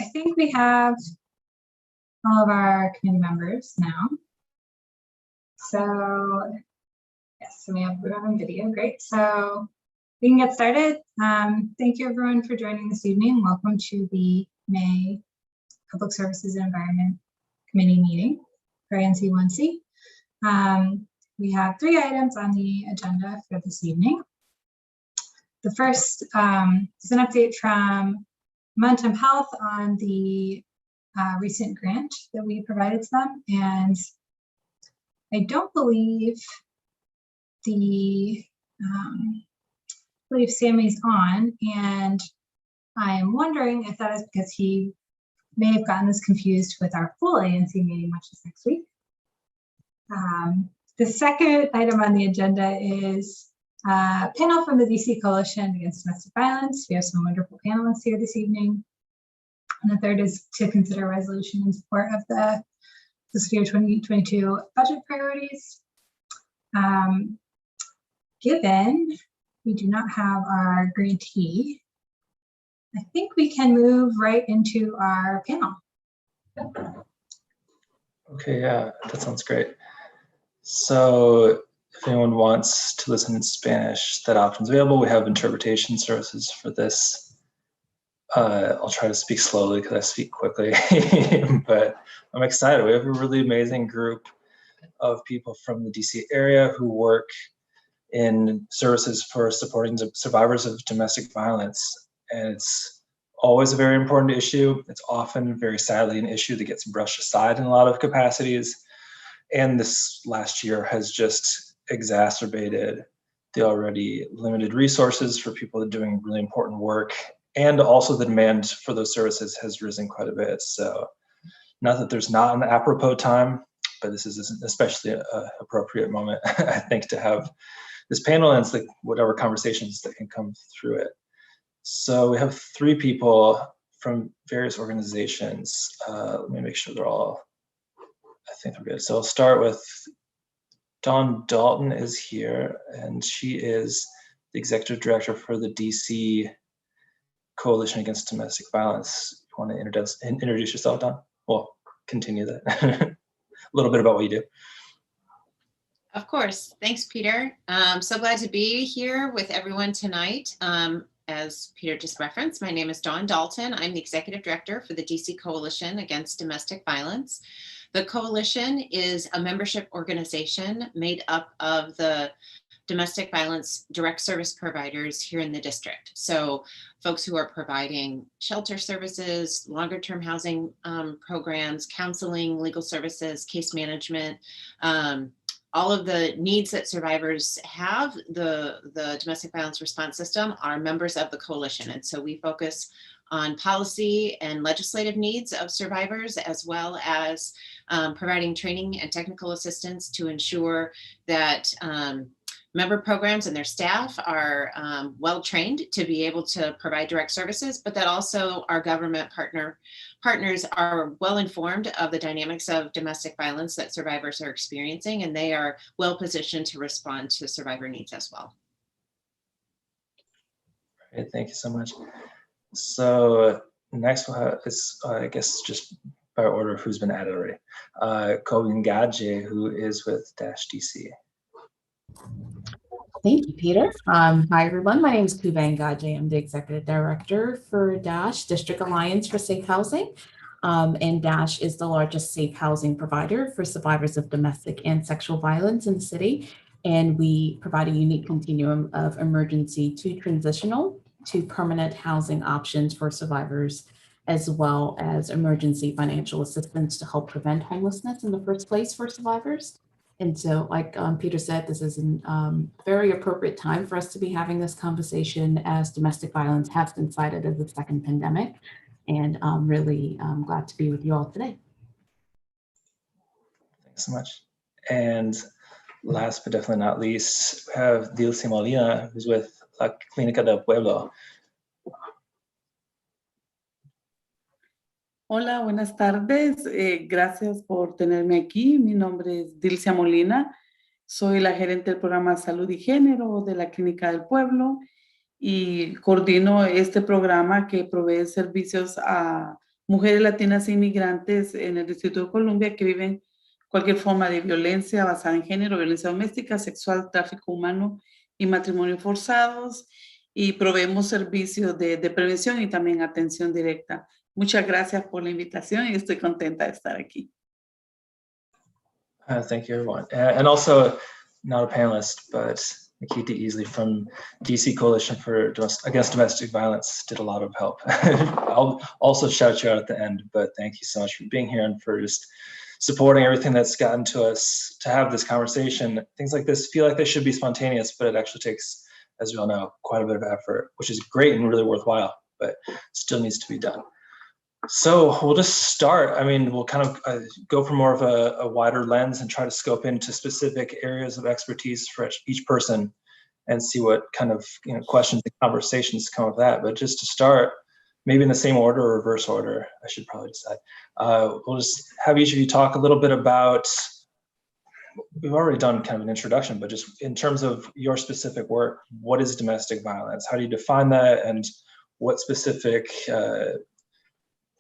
I think we have all of our committee members now. So yes, we have on video, great. So we can get started. Thank you everyone for joining this evening. Welcome to the May Public Services and Environment Committee meeting for ANC 1C. We have 3 items on the agenda for this evening. The first is an update from Momentum Health on the recent grant that we provided to them. And I don't believe Sammy's on, and I'm wondering if that is because he may have gotten this confused with our full ANC meeting, which is next week. The second item on the agenda is a panel from the DC Coalition Against Domestic Violence. We have some wonderful panelists here this evening. And the third is to consider a resolution in support of the fiscal year 2022 budget priorities. Given we do not have our grantee, I think we can move right into our panel. Okay, yeah, that sounds great. So if anyone wants to listen in Spanish, that option's available. We have interpretation services for this. I'll try to speak slowly because I speak quickly, but I'm excited. We have a really amazing group of people from the DC area who work in services for supporting survivors of domestic violence. And it's always a very important issue. It's often, very sadly, an issue that gets brushed aside in a lot of capacities. And this last year has just exacerbated the already limited resources for people that are doing really important work. And also the demand for those services has risen quite a bit. So not that there's not an apropos time, but this is especially an appropriate moment, I think, to have this panel and it's like whatever conversations that can come through it. So we have 3 people from various organizations. Let me make sure they're all, I think they're good. So I'll start with Dawn Dalton is here, and she is the executive director for the DC Coalition Against Domestic Violence. You want to introduce yourself, Dawn? Well, continue that. A little bit about what you do. Of course. Thanks, Peter. So glad to be here with everyone tonight. As Peter just referenced, my name is Dawn Dalton. I'm the executive director for the DC Coalition Against Domestic Violence. The coalition is a membership organization made up of the domestic violence direct service providers here in the district. So folks who are providing shelter services, longer term housing programs, counseling, legal services, case management, all of the needs that survivors have, the domestic violence response system are members of the coalition. And so we focus on policy and legislative needs of survivors, as well as providing training and technical assistance to ensure that member programs and their staff are well trained to be able to provide direct services, but that also our government partners are well informed of the dynamics of domestic violence that survivors are experiencing, and they are well positioned to respond to survivor needs as well. Great, thank you so much. So next we'll have is, I guess, just by order of who's been added already. Kobe Ngaje, who is with Dash DC. Thank you, Peter. Hi, everyone. My name is Kuban Gaje. I'm the Executive Director for DASH, District Alliance for Safe Housing. And DASH is the largest safe housing provider for survivors of domestic and sexual violence in the city. And we provide a unique continuum of emergency to transitional to permanent housing options for survivors, as well as emergency financial assistance to help prevent homelessness in the first place for survivors. And so, like Peter said, this is a very appropriate time for us to be having this conversation, as domestic violence has been cited as a second pandemic. And I'm really glad to be with you all today. Thanks so much. And last but definitely not least, we have Dilcy Molina, who's with La Clínica del Pueblo. Hola, buenas tardes. Gracias por tenerme aquí. Mi nombre es Dilcia Molina. Soy la gerente del programa Salud y Género de la Clínica del Pueblo y coordino este programa que provee servicios a mujeres latinas e inmigrantes en el Distrito de Columbia que viven cualquier forma de violencia basada en género, violencia doméstica, sexual, tráfico humano y matrimonio forzados. Y proveemos servicios de prevención y también atención directa. Muchas gracias por la invitación y estoy contenta de estar aquí. Thank you, everyone. And also, not a panelist, but Nikita Easley from DC Coalition Against Domestic Violence did a lot of help. I'll also shout you out at the end, but thank you so much for being here and for just supporting everything that's gotten to us to have this conversation. Things like this feel like they should be spontaneous, but it actually takes, as you all know, quite a bit of effort, which is great and really worthwhile, but still needs to be done. So we'll just start. I mean, we'll kind of go for more of a wider lens and try to scope into specific areas of expertise for each person and see what kind of questions and conversations come of that. But just to start, maybe in the same order or reverse order, I should probably decide. We'll just have each of you talk a little bit about, we've already done kind of an introduction, but just in terms of your specific work, what is domestic violence? How do you define that? And what specific,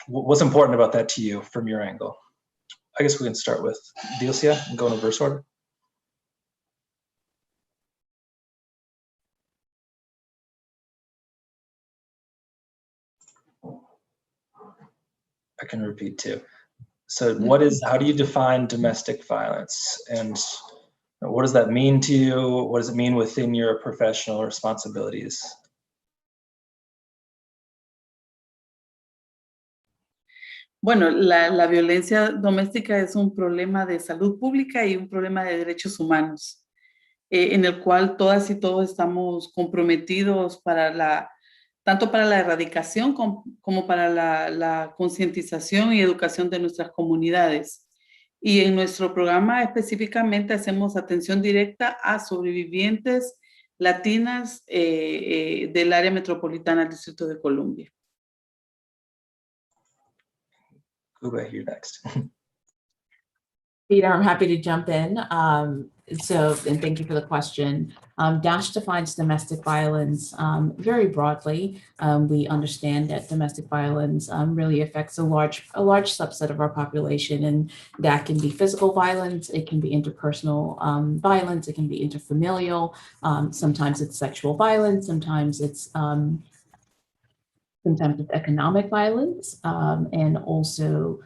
what's important about that to you from your angle? I guess we can start with Dilcia and go in reverse order. I can repeat too. So how do you define domestic violence? And what does that mean to you? What does it mean within your professional responsibilities? Bueno, la violencia doméstica es un problema de salud pública y un problema de derechos humanos, en el cual todas y todos estamos comprometidos tanto para la erradicación como para la concientización y educación de nuestras comunidades. Y en nuestro programa específicamente hacemos atención directa a sobrevivientes latinas del área metropolitana del Distrito de Columbia. Kuba, you're next. Peter, I'm happy to jump in. And thank you for the question. DASH defines domestic violence very broadly. We understand that domestic violence really affects a large subset of our population, and that can be physical violence, it can be interpersonal violence, it can be interfamilial. Sometimes it's sexual violence, sometimes it's economic violence, and also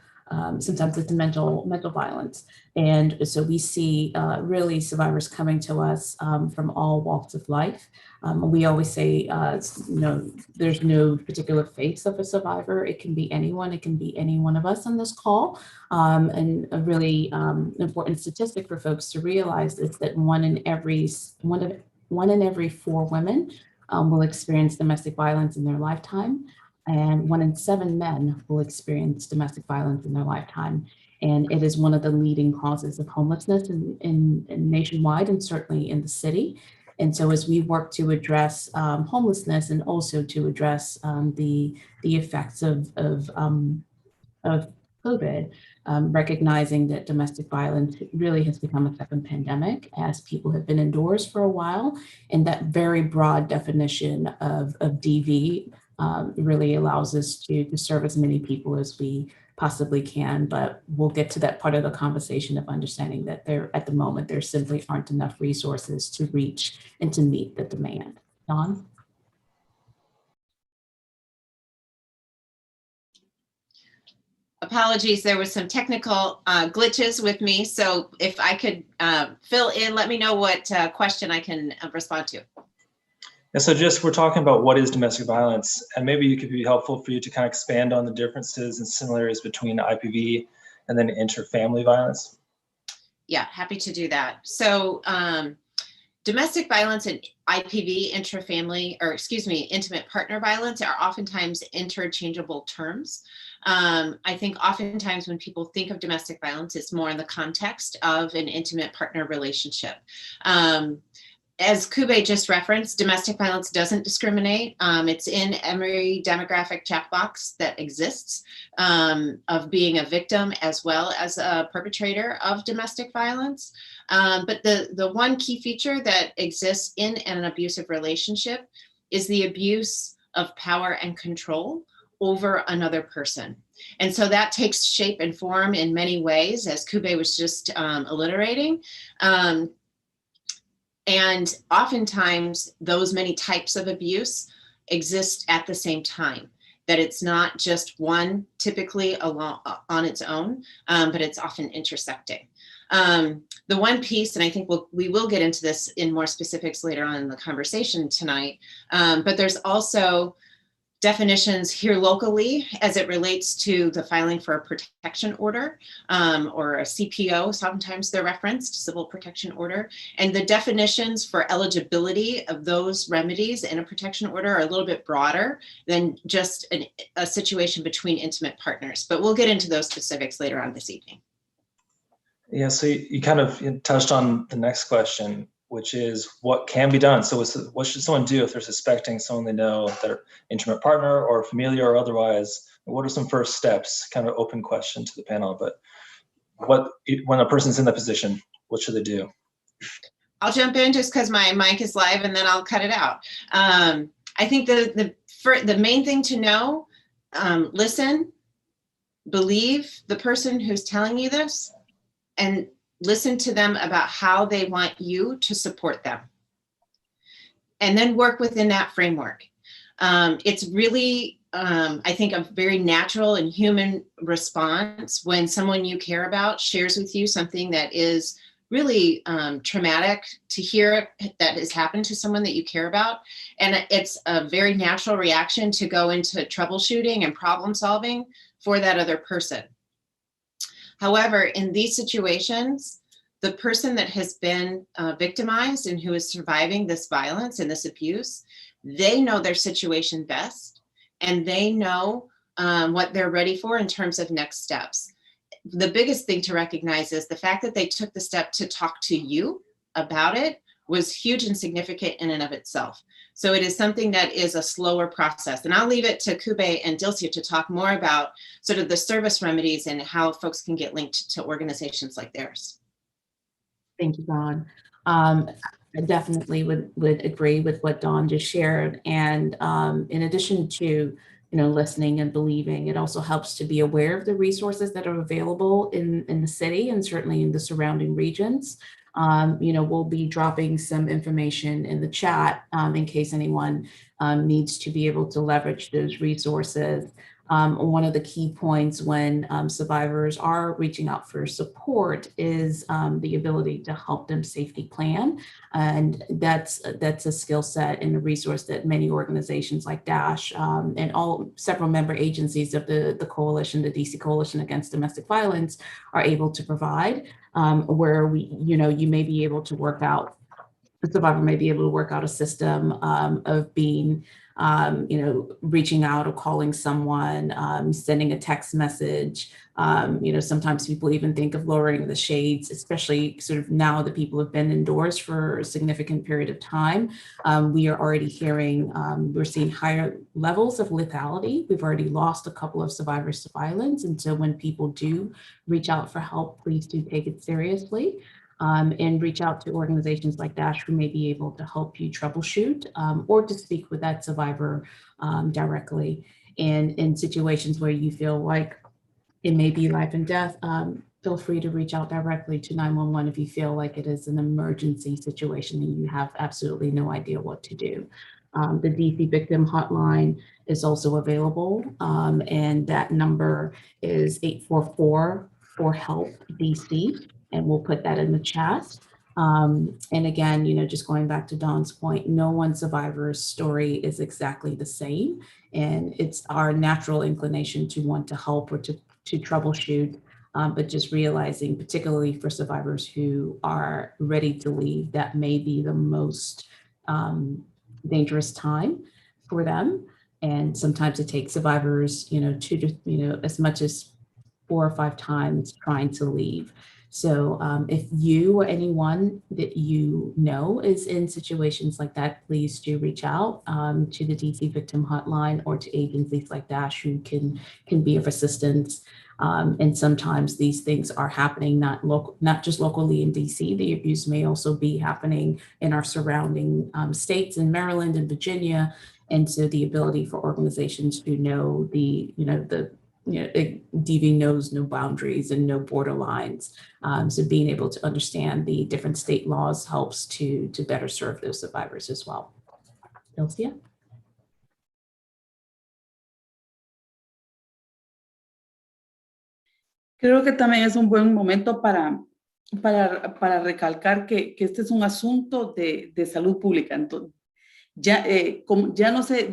sometimes it's mental violence. And so we see really survivors coming to us from all walks of life. We always say, there's no particular face of a survivor. It can be anyone. It can be any one of us on this call. And a really important statistic for folks to realize is that one in every 4 women will experience domestic violence in their lifetime, and 1 in 7 men will experience domestic violence in their lifetime. And it is one of the leading causes of homelessness in nationwide and certainly in the city. And so as we work to address homelessness and also to address the effects of COVID, recognizing that domestic violence really has become a second pandemic as people have been indoors for a while. And that very broad definition of DV really allows us to serve as many people as we possibly can, but we'll get to that part of the conversation of understanding that at the moment, there simply aren't enough resources to reach and to meet the demand. Dawn? Apologies, there was some technical glitches with me. So if I could fill in, let me know what question I can respond to. And so we're talking about what is domestic violence, and maybe it could be helpful for you to kind of expand on the differences and similarities between IPV and then interfamily violence. Yeah, happy to do that. So domestic violence and IPV, intimate partner violence are oftentimes interchangeable terms. I think oftentimes when people think of domestic violence, it's more in the context of an intimate partner relationship. As Kube just referenced, domestic violence doesn't discriminate. It's in every demographic checkbox that exists of being a victim as well as a perpetrator of domestic violence. But the one key feature that exists in an abusive relationship is the abuse of power and control over another person. And so that takes shape and form in many ways, as Kube was just alliterating. And oftentimes those many types of abuse exist at the same time, that it's not just one typically along, on its own, but it's often intersecting. The one piece, and I think we will get into this in more specifics later on in the conversation tonight, but there's also definitions here locally as it relates to the filing for a protection order, or a CPO, sometimes they're referenced, civil protection order. And the definitions for eligibility of those remedies in a protection order are a little bit broader than just a situation between intimate partners. But we'll get into those specifics later on this evening. Yeah, so you kind of touched on the next question, which is what can be done. So what should someone do if they're suspecting someone they know, their intimate partner or familiar or otherwise? What are some first steps? Kind of open question to the panel, but when a person's in that position, what should they do? I'll jump in just because my mic is live and then I'll cut it out. I think the main thing to know, listen, believe the person who's telling you this, and listen to them about how they want you to support them. And then work within that framework. It's really, I think, a very natural and human response when someone you care about shares with you something that is really traumatic to hear that has happened to someone that you care about. And it's a very natural reaction to go into troubleshooting and problem solving for that other person. However, in these situations, the person that has been victimized and who is surviving this violence and this abuse, they know their situation best, and they know what they're ready for in terms of next steps. The biggest thing to recognize is the fact that they took the step to talk to you about it was huge and significant in and of itself. So it is something that is a slower process. And I'll leave it to Kube and Dilcia to talk more about sort of the service remedies and how folks can get linked to organizations like theirs. Thank you, Dawn. I definitely would agree with what Dawn just shared. And in addition to listening and believing, it also helps to be aware of the resources that are available in the city and certainly in the surrounding regions. We'll be dropping some information in the chat in case anyone needs to be able to leverage those resources. One of the key points when survivors are reaching out for support is the ability to help them safety plan. And that's a skill set and a resource that many organizations like DASH and several member agencies of the coalition, the DC Coalition Against Domestic Violence, are able to provide, where you may be able to work out, the survivor may be able to work out a system of being reaching out or calling someone, sending a text message. Sometimes people even think of lowering the shades, especially sort of now that people have been indoors for a significant period of time. We are already hearing, we're seeing higher levels of lethality. We've already lost a couple of survivors to violence. And so when people do reach out for help, please do take it seriously. And reach out to organizations like DASH who may be able to help you troubleshoot or to speak with that survivor directly. And in situations where you feel like it may be life and death, feel free to reach out directly to 911 if you feel like it is an emergency situation and you have absolutely no idea what to do. The DC Victim Hotline is also available, and that number is 844-4HELP-DC. And we'll put that in the chat. And again, just going back to Dawn's point, no one survivor's story is exactly the same. And it's our natural inclination to want to help or to troubleshoot, but just realizing, particularly for survivors who are ready to leave, that may be the most dangerous time for them. And sometimes it takes survivors, as much as 4 or 5 times trying to leave. So if you or anyone that you know is in situations like that, please do reach out to the DC Victim Hotline or to agencies like DASH who can be of assistance. And sometimes these things are happening not just locally in DC. The abuse may also be happening in our surrounding states in Maryland and Virginia And so the ability for organizations to know DV knows no boundaries and no borderlines. So being able to understand the different state laws helps to better serve those survivors as well. Elsia? Creo que también es un buen momento para recalcar que este es un asunto de salud pública. Entonces, ya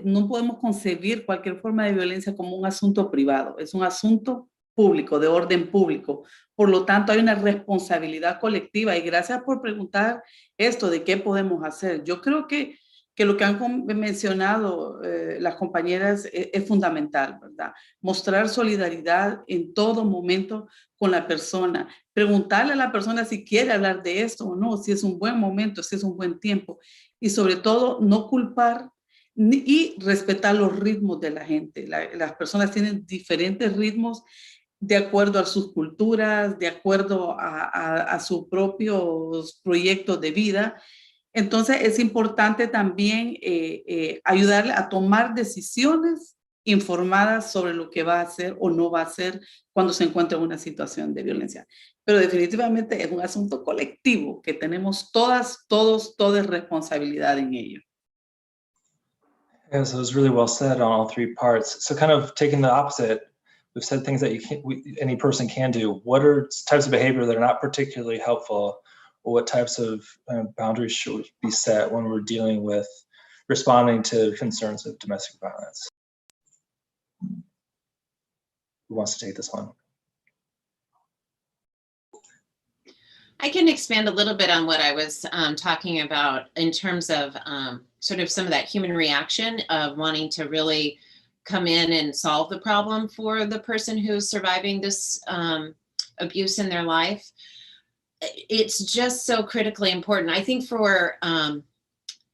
no podemos concebir cualquier forma de violencia como un asunto privado, es un asunto público, de orden público. Por lo tanto, hay una responsabilidad colectiva y gracias por preguntar esto de qué podemos hacer. Yo creo que lo que han mencionado las compañeras es fundamental, ¿verdad? Mostrar solidaridad en todo momento con la persona, preguntarle a la persona si quiere hablar de esto o no, si es un buen momento, si es un buen tiempo. Y sobre todo, no culpar y respetar los ritmos de la gente. Las personas tienen diferentes ritmos de acuerdo a sus culturas, de acuerdo a sus propios proyectos de vida. Entonces, es importante también ayudarle a tomar decisiones informadas sobre lo que va a hacer o no va a hacer cuando se encuentra en una situación de violencia. Pero definitivamente es un asunto colectivo que tenemos todos responsabilidad en ello. Yeah, so it was really well said on all three parts. So kind of taking the opposite, we've said things that any person can do. What are types of behavior that are not particularly helpful, or what types of boundaries should be set when we're dealing with responding to concerns of domestic violence? Who wants to take this one? I can expand a little bit on what I was talking about in terms of sort of some of that human reaction of wanting to really come in and solve the problem for the person who's surviving this abuse in their life. It's just so critically important. I think for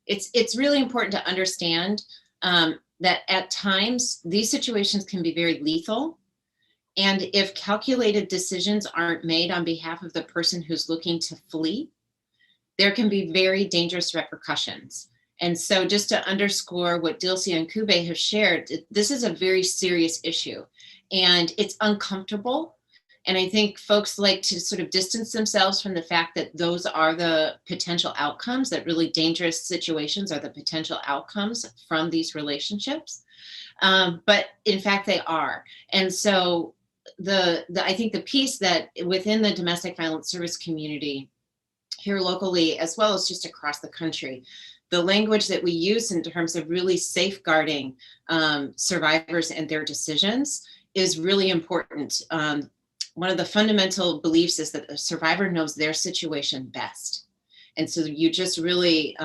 it's really important to understand that at times these situations can be very lethal. And if calculated decisions aren't made on behalf of the person who's looking to flee, there can be very dangerous repercussions. And so just to underscore what Dilcia and Kube have shared, this is a very serious issue and it's uncomfortable. And I think folks like to sort of distance themselves from the fact that those are the potential outcomes, that really dangerous situations are the potential outcomes from these relationships. But in fact, they are. And so I think the piece that within the domestic violence service community here locally, as well as just across the country, the language that we use in terms of really safeguarding survivors and their decisions is really important. One of the fundamental beliefs is that the survivor knows their situation best. And so you just really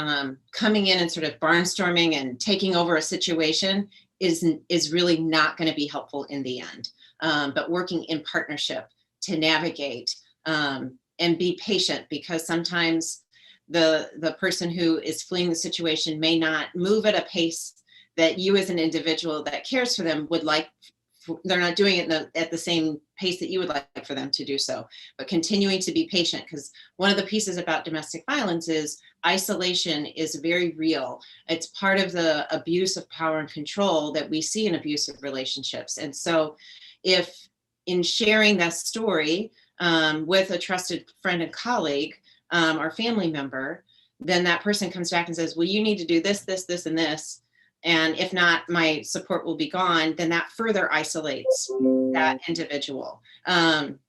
coming in and sort of barnstorming and taking over a situation is really not going to be helpful in the end. But working in partnership to navigate and be patient, because sometimes the person who is fleeing the situation may not move at a pace that you as an individual that cares for them would like. They're not doing it at the same pace that you would like for them to do so, but continuing to be patient, because one of the pieces about domestic violence is isolation is very real. It's part of the abuse of power and control that we see in abusive relationships. And so if in sharing that story with a trusted friend and colleague or family member, then that person comes back and says, well, you need to do this, this, this, and this. And if not, my support will be gone, then that further isolates that individual.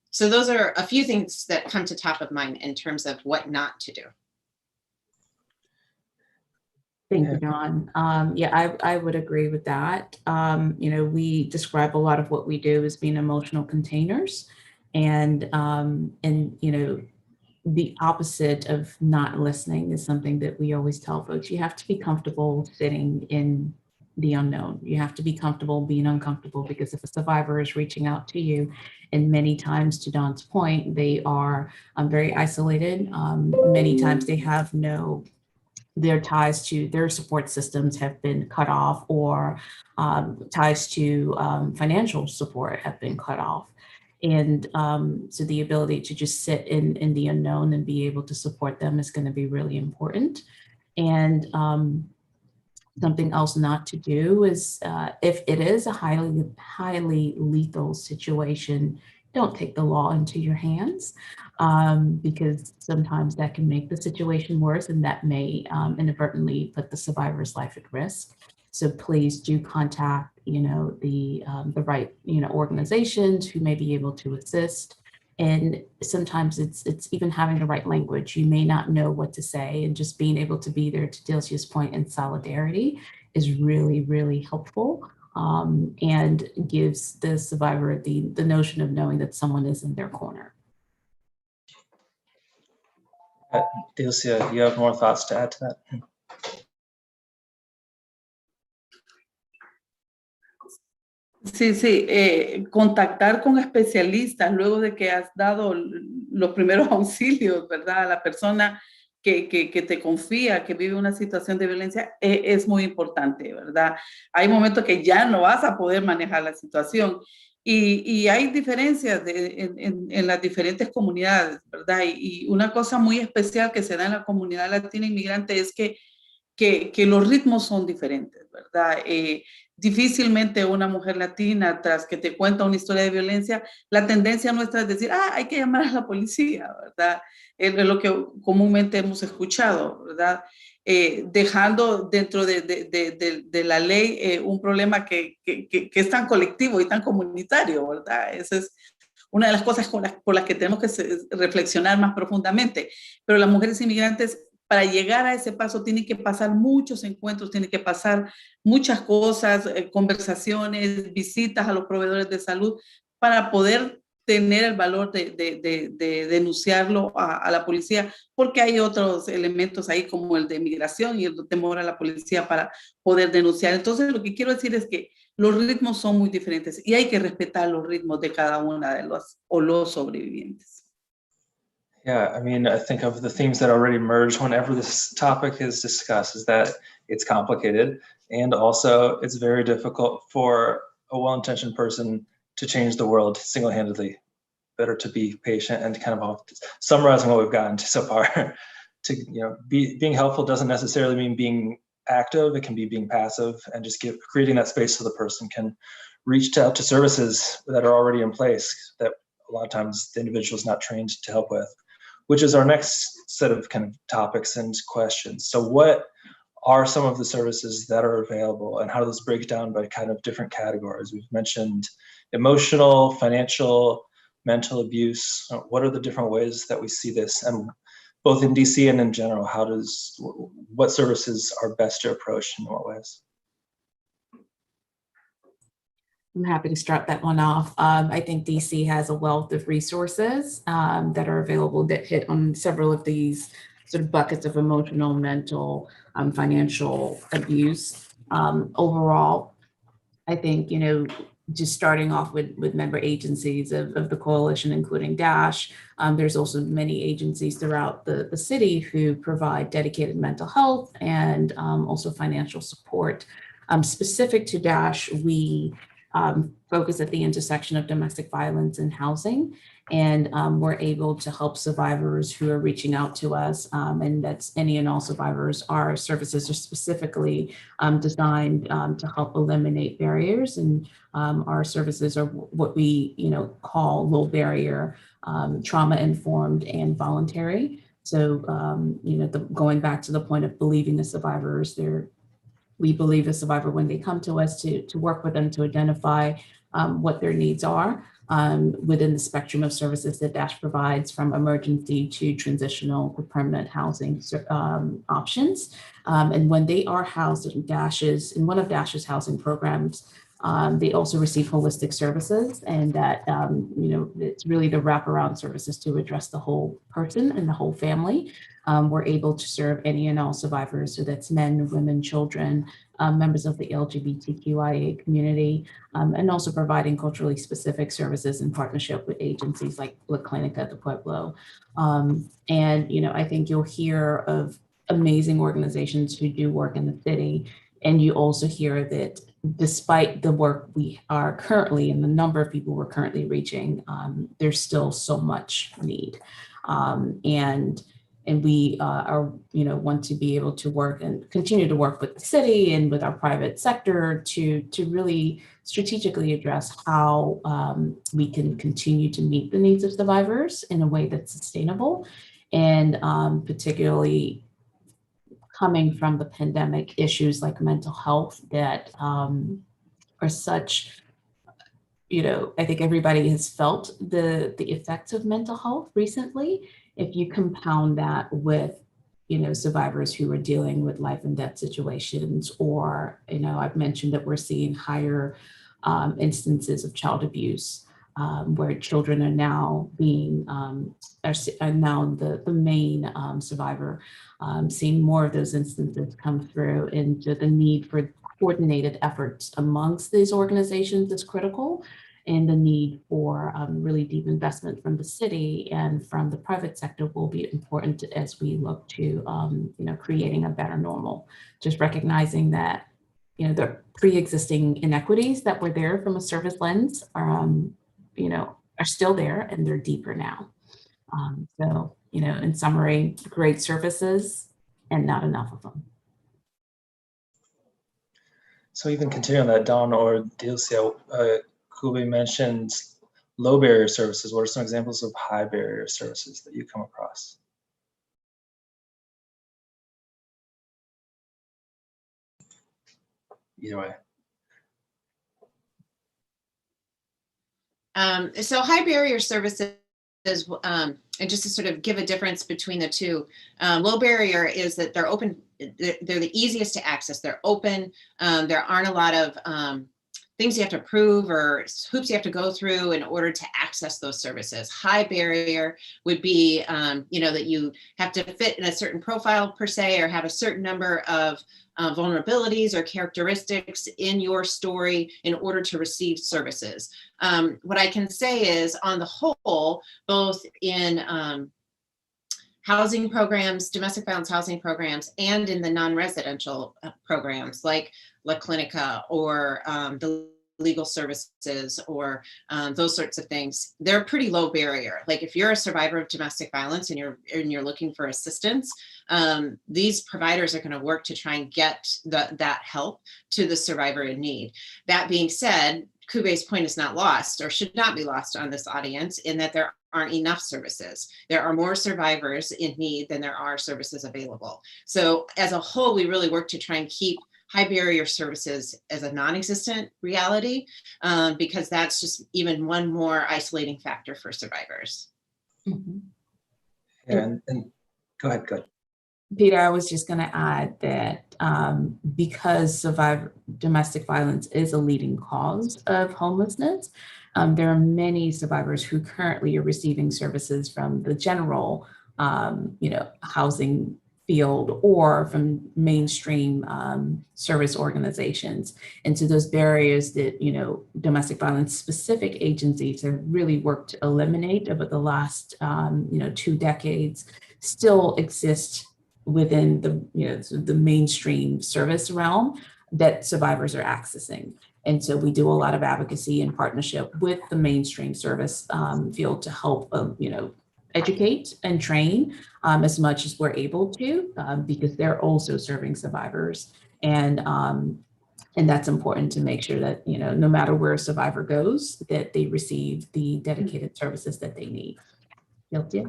So those are a few things that come to top of mind in terms of what not to do. Thank you, Dawn. Yeah, I would agree with that. We describe a lot of what we do as being emotional containers, and the opposite of not listening is something that we always tell folks. You have to be comfortable sitting in the unknown. You have to be comfortable being uncomfortable, because if a survivor is reaching out to you, and many times, to Dawn's point, they are very isolated. Many times they have their ties to their support systems have been cut off, or ties to financial support have been cut off. And so the ability to just sit in the unknown and be able to support them is going to be really important. And Something else not to do is if it is a highly lethal situation, don't take the law into your hands, because sometimes that can make the situation worse, and that may inadvertently put the survivor's life at risk. So please do contact, the right, organizations who may be able to assist. And sometimes it's even having the right language. You may not know what to say, and just being able to be there, to Delcia's point, in solidarity is really, really helpful, and gives the survivor the notion of knowing that someone is in their corner. Delcia, you have more thoughts to add to that? Sí, contactar con especialistas luego de que has dado los primeros auxilios, ¿verdad? A la persona que te confía, que vive una situación de violencia, es muy importante, ¿verdad? Hay momentos que ya no vas a poder manejar la situación y hay diferencias en las diferentes comunidades, ¿verdad? Y una cosa muy especial que se da en la comunidad latina inmigrante es que los ritmos son diferentes, ¿verdad? Difícilmente una mujer latina, tras que te cuenta una historia de violencia, la tendencia nuestra es decir, hay que llamar a la policía, ¿verdad? Es lo que comúnmente hemos escuchado, ¿verdad? Dejando dentro de la ley un problema que es tan colectivo y tan comunitario, ¿verdad? Esa es una de las cosas por las que tenemos que reflexionar más profundamente. Pero las mujeres inmigrantes, para llegar a ese paso, tienen que pasar muchos encuentros, tienen que pasar muchas cosas, conversaciones, visitas a los proveedores de salud, para poder tener el valor de denunciarlo a la policía, porque hay otros elementos ahí como el de migración y el temor a la policía para poder denunciar. Entonces, lo que quiero decir es que los ritmos son muy diferentes y hay que respetar los ritmos de cada una de los sobrevivientes. Yeah, I mean, I think of the themes that already emerge whenever this topic is discussed is that it's complicated, and also it's very difficult for a well-intentioned person to change the world single-handedly. Better to be patient and kind of summarizing what we've gotten to so far. Being helpful doesn't necessarily mean being active. It can be being passive, and just creating that space so the person can reach out to services that are already in place that a lot of times the individual is not trained to help with, which is our next set of kind of topics and questions. So what are some of the services that are available, and how do those break down by kind of different categories? We've mentioned emotional, financial, mental abuse. What are the different ways that we see this? And both in DC and in general, what services are best to approach in what ways? I'm happy to start that one off. I think DC has a wealth of resources that are available that hit on several of these sort of buckets of emotional, mental, financial abuse. Overall, I think, just starting off with member agencies of the coalition, including DASH, there's also many agencies throughout the city who provide dedicated mental health and also financial support. Specific to DASH, we focus at the intersection of domestic violence and housing. And we're able to help survivors who are reaching out to us, and that's any and all survivors. Our services are specifically designed to help eliminate barriers, and our services are what we call low barrier, trauma informed and voluntary. So going back to the point of believing the survivors, we believe the survivor when they come to us to work with them to identify what their needs are within the spectrum of services that DASH provides, from emergency to transitional to permanent housing options. And when they are housed in one of DASH's housing programs, they also receive holistic services, and that it's really the wraparound services to address the whole person and the whole family. We're able to serve any and all survivors, so that's men, women, children, members of the LGBTQIA community, and also providing culturally specific services in partnership with agencies like La Clinica de Pueblo. And I think you'll hear of amazing organizations who do work in the city, and you also hear that despite the work we are currently and the number of people we're currently reaching, there's still so much need. And And we want to be able to work and continue to work with the city and with our private sector to really strategically address how we can continue to meet the needs of survivors in a way that's sustainable, and particularly coming from the pandemic, issues like mental health that are such, I think everybody has felt the effects of mental health recently. If you compound that with, survivors who are dealing with life and death situations, or, I've mentioned that we're seeing higher instances of child abuse, where children are now being, are now the main survivor, seeing more of those instances come through, and the need for coordinated efforts amongst these organizations is critical, and the need for really deep investment from the city and from the private sector will be important as we look to, creating a better normal. Just recognizing that, the pre-existing inequities that were there from a service lens are still there, and they're deeper now. So, in summary, great services and not enough of them. So even continuing on that, Dawn or Dilcia, Kube mentioned low barrier services. What are some examples of high barrier services that you come across? Either way. So high barrier services, and just to sort of give a difference between the two, low barrier is that they're open, they're the easiest to access, they're open, there aren't a lot of things you have to prove or hoops you have to go through in order to access those services. High barrier would be, that you have to fit in a certain profile per se, or have a certain number of vulnerabilities or characteristics in your story in order to receive services. What I can say is, on the whole, both in housing programs, domestic violence housing programs, and in the non-residential programs like La Clinica or the legal services or those sorts of things, they're pretty low barrier. Like if you're a survivor of domestic violence and you're looking for assistance, these providers are going to work to try and get that help to the survivor in need. That being said, Kube's point is not lost, or should not be lost on this audience, in that there aren't enough services. There are more survivors in need than there are services available. So as a whole, we really work to try and keep high barrier services as a non-existent reality, because that's just even one more isolating factor for survivors. Mm-hmm. Yeah, and go ahead. Peter, I was just going to add that because domestic violence is a leading cause of homelessness, there are many survivors who currently are receiving services from the general, housing field or from mainstream service organizations. And so those barriers that, domestic violence specific agencies have really worked to eliminate over the last, 2 decades still exist within the mainstream service realm that survivors are accessing. And so we do a lot of advocacy in partnership with the mainstream service field to help, educate and train as much as we're able to, because they're also serving survivors. And that's important to make sure that, no matter where a survivor goes, that they receive the dedicated services that they need. Guilty?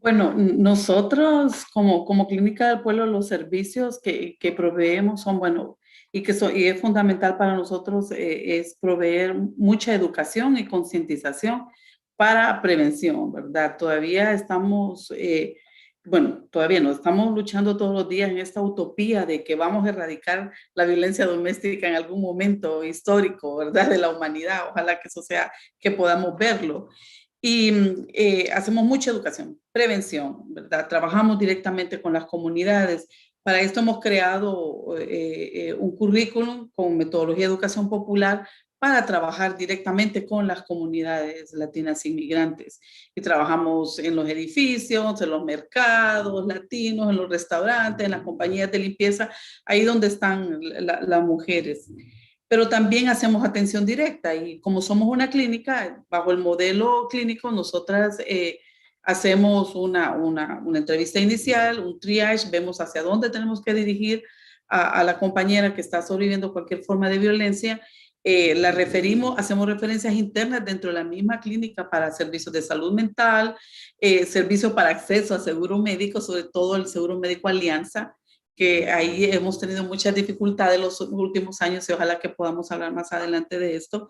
Bueno, nosotros como Clínica del Pueblo, los servicios que proveemos son, y es fundamental para nosotros es proveer mucha educación y concientización para prevención, ¿verdad? Todavía estamos, todavía no, estamos luchando todos los días en esta utopía de que vamos a erradicar la violencia doméstica en algún momento histórico, ¿verdad? De la humanidad. Ojalá que eso sea, que podamos verlo. Y hacemos mucha educación, prevención, ¿verdad? Trabajamos directamente con las comunidades. Para esto hemos creado un currículum con metodología de educación popular para trabajar directamente con las comunidades latinas inmigrantes. Y trabajamos en los edificios, en los mercados latinos, en los restaurantes, en las compañías de limpieza, ahí donde están las mujeres. pero también hacemos atención directa y como somos una clínica, bajo el modelo clínico, nosotras hacemos una entrevista inicial, un triage, vemos hacia dónde tenemos que dirigir a la compañera que está sobreviviendo cualquier forma de violencia, la referimos, hacemos referencias internas dentro de la misma clínica para servicios de salud mental, servicios para acceso a seguro médico, sobre todo el seguro médico Alianza, que ahí hemos tenido muchas dificultades en los últimos años y ojalá que podamos hablar más adelante de esto.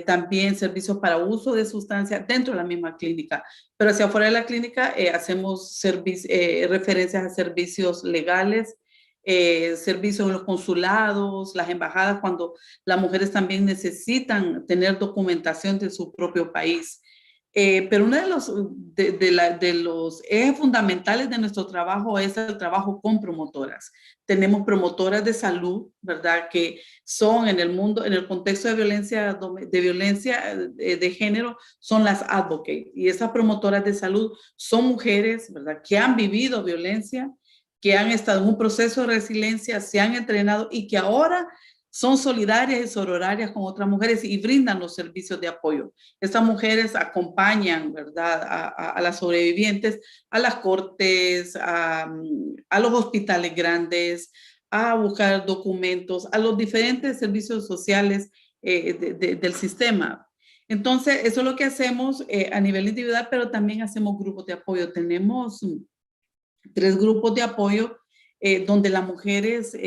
También servicios para uso de sustancias dentro de la misma clínica, pero hacia afuera de la clínica hacemos referencias a servicios legales, servicios en los consulados, las embajadas, cuando las mujeres también necesitan tener documentación de su propio país. Pero uno de los ejes fundamentales de nuestro trabajo es el trabajo con promotoras. Tenemos promotoras de salud, ¿verdad? Que son en el mundo, en el contexto de violencia de género, son las advocates. Y esas promotoras de salud son mujeres, ¿verdad? Que han vivido violencia, que han estado en un proceso de resiliencia, se han entrenado y que ahora son solidarias y sororarias con otras mujeres y brindan los servicios de apoyo. Estas mujeres acompañan, ¿verdad?, a las sobrevivientes, a las cortes, a los hospitales grandes, a buscar documentos, a los diferentes servicios sociales del sistema. Entonces, eso es lo que hacemos a nivel individual, pero también hacemos grupos de apoyo. Tenemos 3 grupos de apoyo donde las mujeres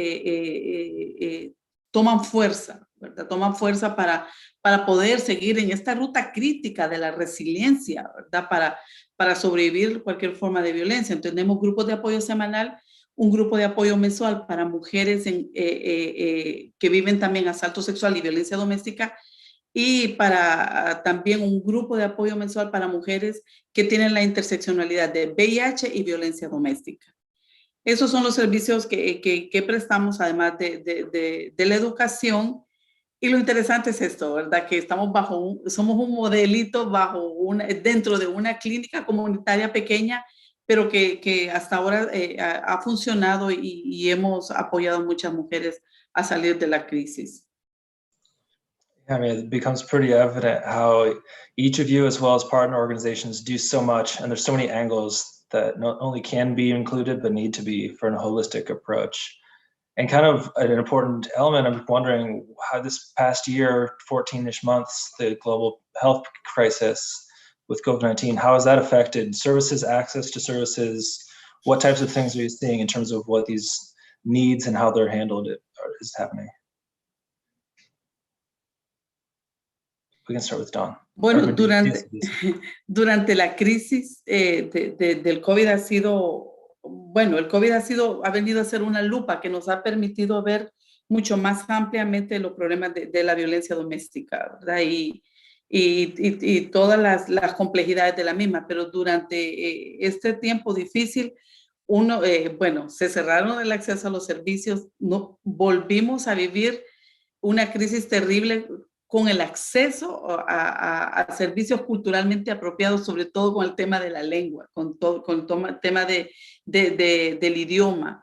toman fuerza, ¿verdad? Toman fuerza para poder seguir en esta ruta crítica de la resiliencia, ¿verdad? Para sobrevivir cualquier forma de violencia. Entonces, tenemos grupos de apoyo semanal, un grupo de apoyo mensual para mujeres que viven también asalto sexual y violencia doméstica, y para también un grupo de apoyo mensual para mujeres que tienen la interseccionalidad de VIH y violencia doméstica. Esos son los servicios que prestamos, además de la educación. Y lo interesante es esto, ¿verdad? Que estamos somos un modelito dentro de una clínica comunitaria pequeña, pero que hasta ahora ha funcionado y hemos apoyado a muchas mujeres a salir de la crisis. I mean, it becomes pretty evident how each of you, as well as partner organizations, do so much, and there's so many angles that not only can be included, but need to be for a holistic approach. And kind of an important element, I'm wondering how this past year, 14-ish months, the global health crisis with COVID-19, how has that affected services, access to services? What types of things are you seeing in terms of what these needs and how they're handled is happening? We can start with Dawn. Bueno, durante la crisis del COVID el COVID ha venido a ser una lupa que nos ha permitido ver mucho más ampliamente los problemas de la violencia doméstica, ¿verdad? Y todas las complejidades de la misma, pero durante este tiempo difícil, se cerraron el acceso a los servicios, volvimos a vivir una crisis terrible con el acceso a servicios culturalmente apropiados, sobre todo con el tema de la lengua, con el tema del idioma.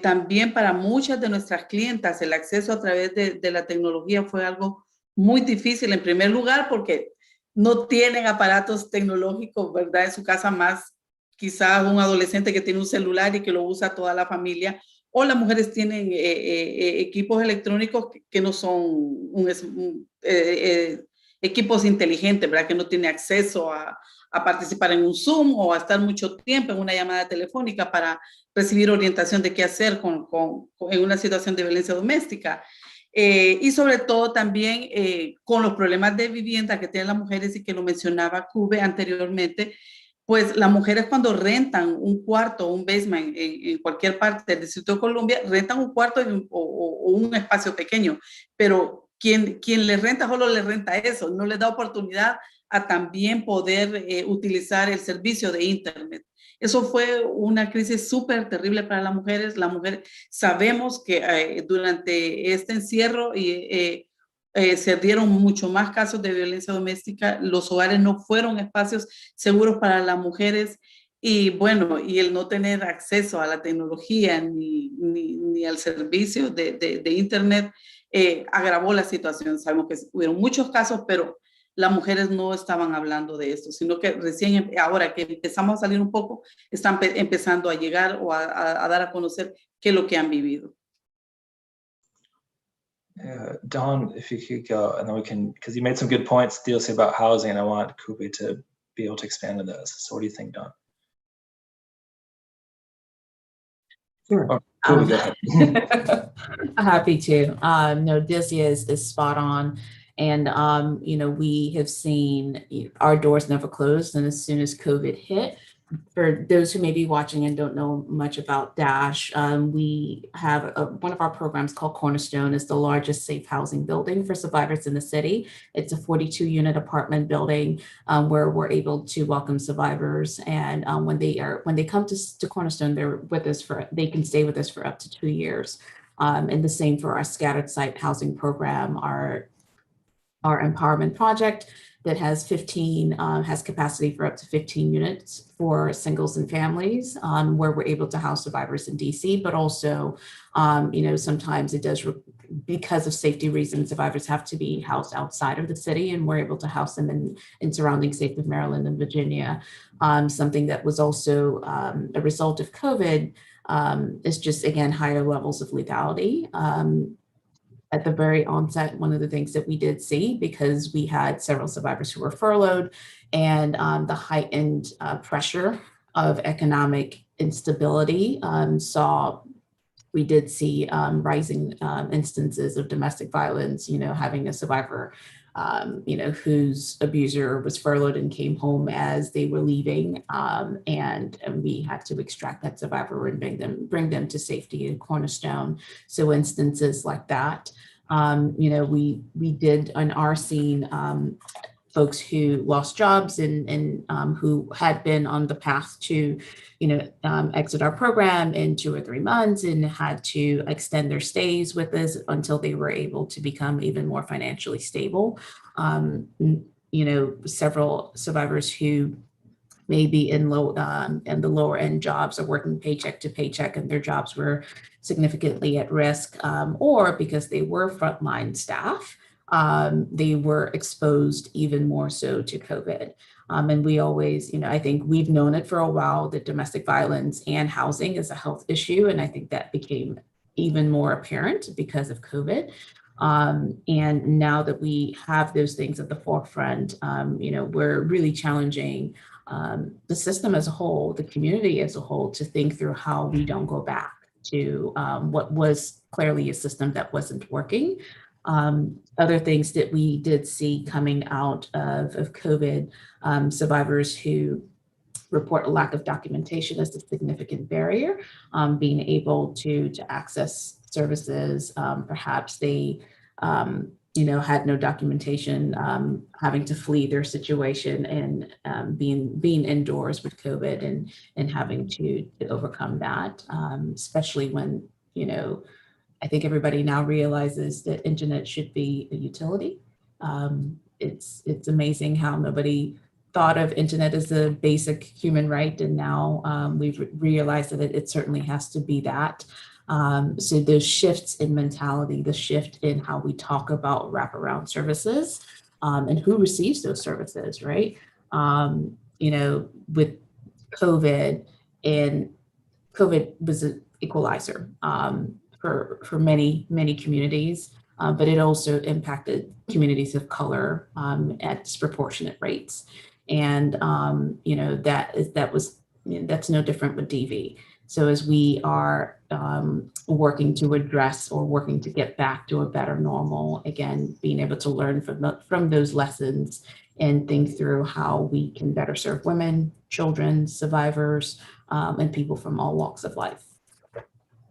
También para muchas de nuestras clientas, el acceso a través de la tecnología fue algo muy difícil, en primer lugar, porque no tienen aparatos tecnológicos, ¿verdad? En su casa, más quizás un adolescente que tiene un celular y que lo usa toda la familia, o las mujeres tienen equipos electrónicos que no son equipos inteligentes, ¿verdad? Que no tienen acceso a participar en un Zoom o a estar mucho tiempo en una llamada telefónica para recibir orientación de qué hacer en una situación de violencia doméstica. Y sobre todo también con los problemas de vivienda que tienen las mujeres y que lo mencionaba Cube anteriormente, pues las mujeres cuando rentan un cuarto o un basement en cualquier parte del Distrito de Columbia, rentan un cuarto o un espacio pequeño, pero quien les renta solo les renta eso, no les da oportunidad a también poder utilizar el servicio de Internet. Eso fue una crisis súper terrible para las mujeres. Las mujeres sabemos que durante este encierro se dieron mucho más casos de violencia doméstica, los hogares no fueron espacios seguros para las mujeres y bueno, y el no tener acceso a la tecnología ni al servicio de Internet agravó la situación. Sabemos que hubieron muchos casos, pero las mujeres no estaban hablando de esto, sino que recién, ahora que empezamos a salir un poco, están empezando a llegar o a dar a conocer qué es lo que han vivido. Dawn, if you could go, and then we can, because you made some good points, DLC, about housing, and I want Kubi to be able to expand on those. So what do you think, Dawn? Sure. Oh, Kubi, go ahead. Happy to. No, Dizzy is spot on. And, you know, we have seen our doors never closed. And as soon as COVID hit, for those who may be watching and don't know much about DASH, we have one of our programs called Cornerstone. Is the largest safe housing building for survivors in the city. It's a 42-unit apartment building where we're able to welcome survivors. And when they come to Cornerstone, they're with us they can stay with us for up to 2 years. And the same for our scattered site housing program, our empowerment project that has has capacity for up to 15 units for singles and families, where we're able to house survivors in DC, but also, you know, sometimes it does, because of safety reasons, survivors have to be housed outside of the city, and we're able to house them in surrounding states of Maryland and Virginia. Something that was also a result of COVID is just, again, higher levels of lethality. At the very onset, one of the things that we did see, because we had several survivors who were furloughed, and the heightened pressure of economic instability, we did see rising instances of domestic violence, you know, having a survivor, you know, whose abuser was furloughed and came home as they were leaving, and we had to extract that survivor and bring them to safety in Cornerstone. So instances like that, you know, we did on our scene, folks who lost jobs and who had been on the path to, you know, exit our program in 2 or 3 months and had to extend their stays with us until they were able to become even more financially stable. You know, several survivors who maybe in the lower end jobs are working paycheck to paycheck, and their jobs were significantly at risk, or because they were frontline staff, they were exposed even more so to COVID. And we always, you know, I think we've known it for a while that domestic violence and housing is a health issue. And I think that became even more apparent because of COVID. And now that we have those things at the forefront, you know, we're really challenging the system as a whole, the community as a whole, to think through how we don't go back to what was clearly a system that wasn't working. Other things that we did see coming out of COVID, survivors who report a lack of documentation as a significant barrier, being able to access services. Perhaps they, you know, had no documentation, having to flee their situation and being indoors with COVID and having to overcome that, especially when, you know, I think everybody now realizes that internet should be a utility. It's amazing how nobody thought of internet as a basic human right, and now we've realized that it certainly has to be that. So those shifts in mentality, the shift in how we talk about wraparound services and who receives those services, right? You know, with COVID, and COVID was an equalizer for many communities, but it also impacted communities of color at disproportionate rates. And you know, that's no different with DV. So as we are working to address or working to get back to a better normal, again, being able to learn from those lessons and think through how we can better serve women, children, survivors, and people from all walks of life.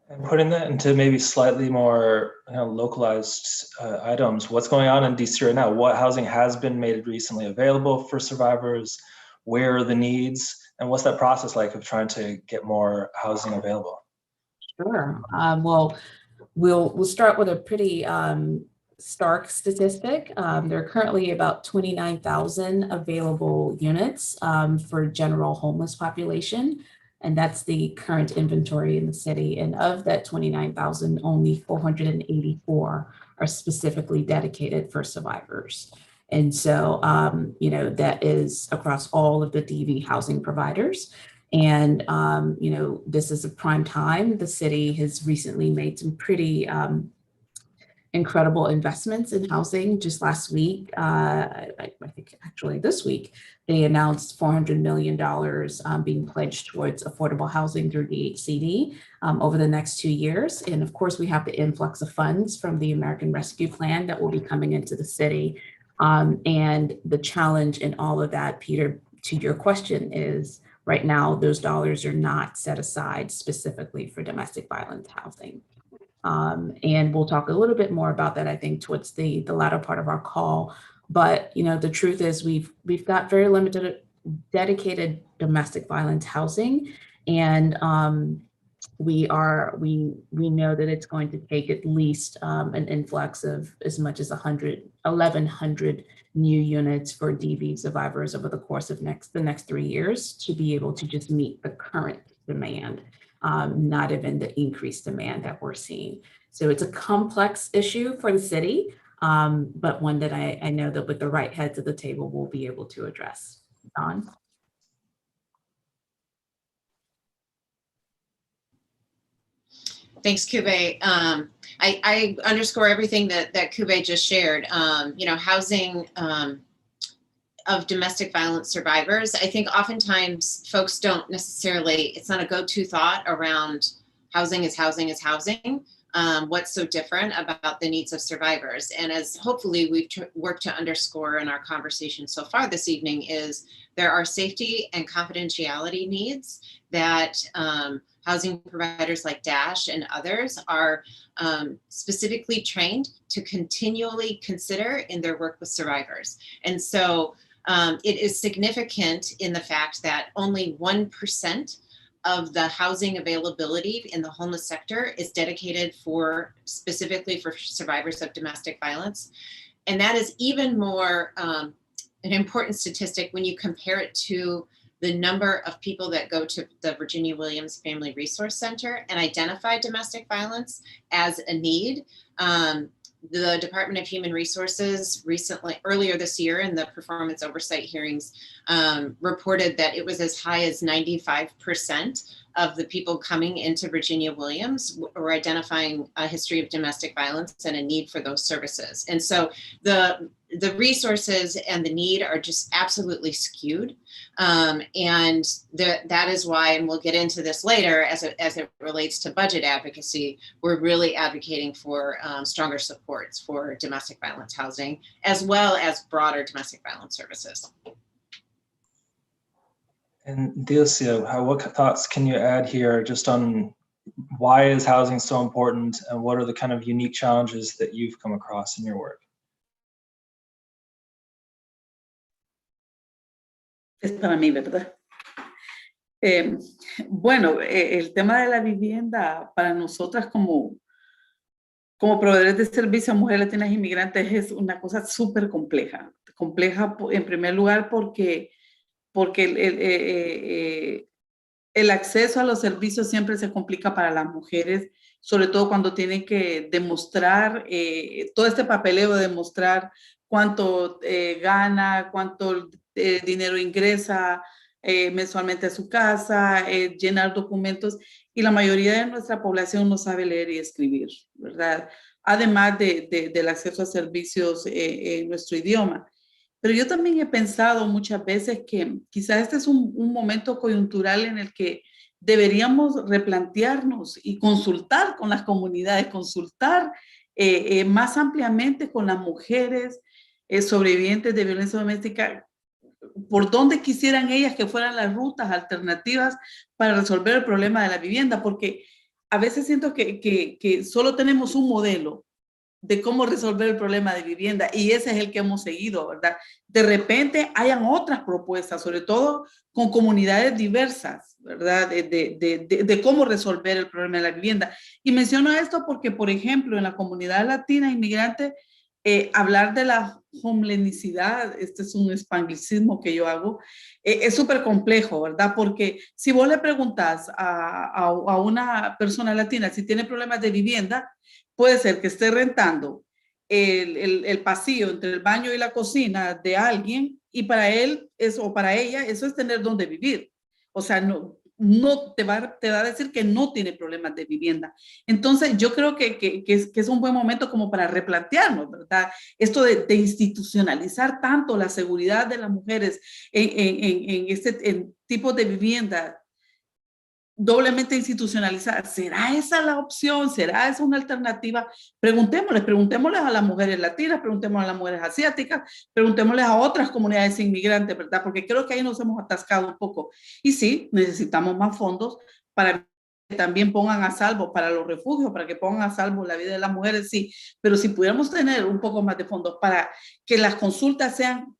And putting that into maybe slightly more localized items, what's going on in DC right now? What housing has been made recently available for survivors? Where are the needs? And what's that process like of trying to get more housing available? Sure. Well, we'll start with a pretty stark statistic. There are currently about 29,000 available units for general homeless population. And that's the current inventory in the city. And of that 29,000, only 484 are specifically dedicated for survivors. And so, you know, that is across all of the DV housing providers. And, you know, this is a prime time. The city has recently made some pretty incredible investments in housing. Just last week, I think actually this week, they announced $400 million being pledged towards affordable housing through DHCD over the next 2 years. And of course, we have the influx of funds from the American Rescue Plan that will be coming into the city. And the challenge in all of that, Peter, to your question is, right now, those dollars are not set aside specifically for domestic violence housing. And we'll talk a little bit more about that, I think, towards the latter part of our call. But, you know, the truth is we've got very limited dedicated domestic violence housing. And we know that it's going to take at least an influx of as much as 1,100 new units for DV survivors over the course of the next 3 years to be able to just meet the current demand. Not even the increased demand that we're seeing. So it's a complex issue for the city, but one that I know that with the right heads at the table, we'll be able to address. Don? Thanks, Kube. I underscore everything that Kube just shared. You know, housing of domestic violence survivors. I think oftentimes folks don't necessarily, it's not a go-to thought around housing is housing is housing. What's so different about the needs of survivors? And as hopefully we've worked to underscore in our conversation so far this evening is there are safety and confidentiality needs that housing providers like DASH and others are specifically trained to continually consider in their work with survivors. And so it is significant in the fact that only 1% of the housing availability in the homeless sector is dedicated specifically for survivors of domestic violence. And that is even more an important statistic when you compare it to the number of people that go to the Virginia Williams Family Resource Center and identify domestic violence as a need. The Department of Human Resources earlier this year in the performance oversight hearings reported that it was as high as 95% of the people coming into Virginia Williams were identifying a history of domestic violence and a need for those services. And so the resources and the need are just absolutely skewed. And that is why, and we'll get into this later as it relates to budget advocacy, we're really advocating for stronger supports for domestic violence housing, as well as broader domestic violence services. And Dilcia, what thoughts can you add here just on why is housing so important and what are the kind of unique challenges that you've come across in your work? Es para mí, ¿verdad? Bueno, el tema de la vivienda para nosotras como proveedores de servicio a mujeres latinas inmigrantes es una cosa súper compleja. Compleja en primer lugar porque el acceso a los servicios siempre se complica para las mujeres, sobre todo cuando tienen que demostrar, todo este papeleo de demostrar cuánto gana, cuánto dinero ingresa mensualmente a su casa, llenar documentos, y la mayoría de nuestra población no sabe leer y escribir, ¿verdad? Además del acceso a servicios en nuestro idioma. Pero yo también he pensado muchas veces que quizás este es un momento coyuntural en el que deberíamos replantearnos y consultar con las comunidades, consultar más ampliamente con las mujeres sobrevivientes de violencia doméstica, por dónde quisieran ellas que fueran las rutas alternativas para resolver el problema de la vivienda, porque a veces siento que solo tenemos un modelo de cómo resolver el problema de vivienda y ese es el que hemos seguido, ¿verdad? De repente hayan otras propuestas, sobre todo con comunidades diversas, ¿verdad? De cómo resolver el problema de la vivienda. Y menciono esto porque, por ejemplo, en la comunidad latina inmigrante hablar de la homelessnicidad, este es un espanglicismo que yo hago, es súper complejo, ¿verdad? Porque si vos le preguntas a una persona latina si tiene problemas de vivienda, puede ser que esté rentando el pasillo entre el baño y la cocina de alguien y para él eso, o para ella eso es tener donde vivir. O sea, no te va a decir que no tiene problemas de vivienda. Entonces, yo creo que es un buen momento como para replantearnos, ¿verdad? Esto de institucionalizar tanto la seguridad de las mujeres en este tipo de vivienda doblemente institucionalizada. ¿Será esa la opción? ¿Será esa una alternativa? Preguntémosles a las mujeres latinas, preguntémosles a las mujeres asiáticas, preguntémosles a otras comunidades inmigrantes, ¿verdad? Porque creo que ahí nos hemos atascado un poco. Y sí, necesitamos más fondos para que también pongan a salvo para los refugios, para que pongan a salvo la vida de las mujeres, sí. Pero si pudiéramos tener un poco más de fondos para que las consultas sean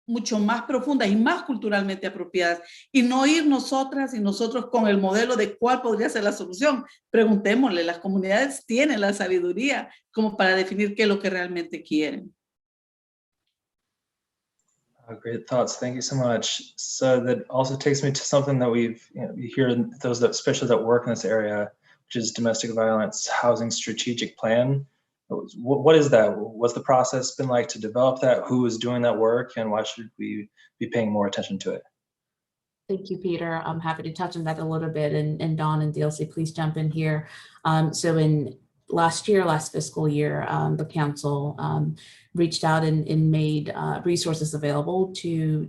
mucho más profundas y más culturalmente apropiadas y no ir nosotras y nosotros con el modelo de cuál podría ser la solución. Preguntémosle, las comunidades tienen la sabiduría como para definir qué es lo que realmente quieren. Great thoughts. Thank you so much. So that also takes me to something that we hear those that especially that work in this area, which is domestic violence housing strategic plan. What is that? What's the process been like to develop that? Who is doing that work, and why should we be paying more attention to it? Thank you, Peter. I'm happy to touch on that a little bit, and Dawn and DLC, please jump in here. So in last fiscal year, the council reached out and made resources available to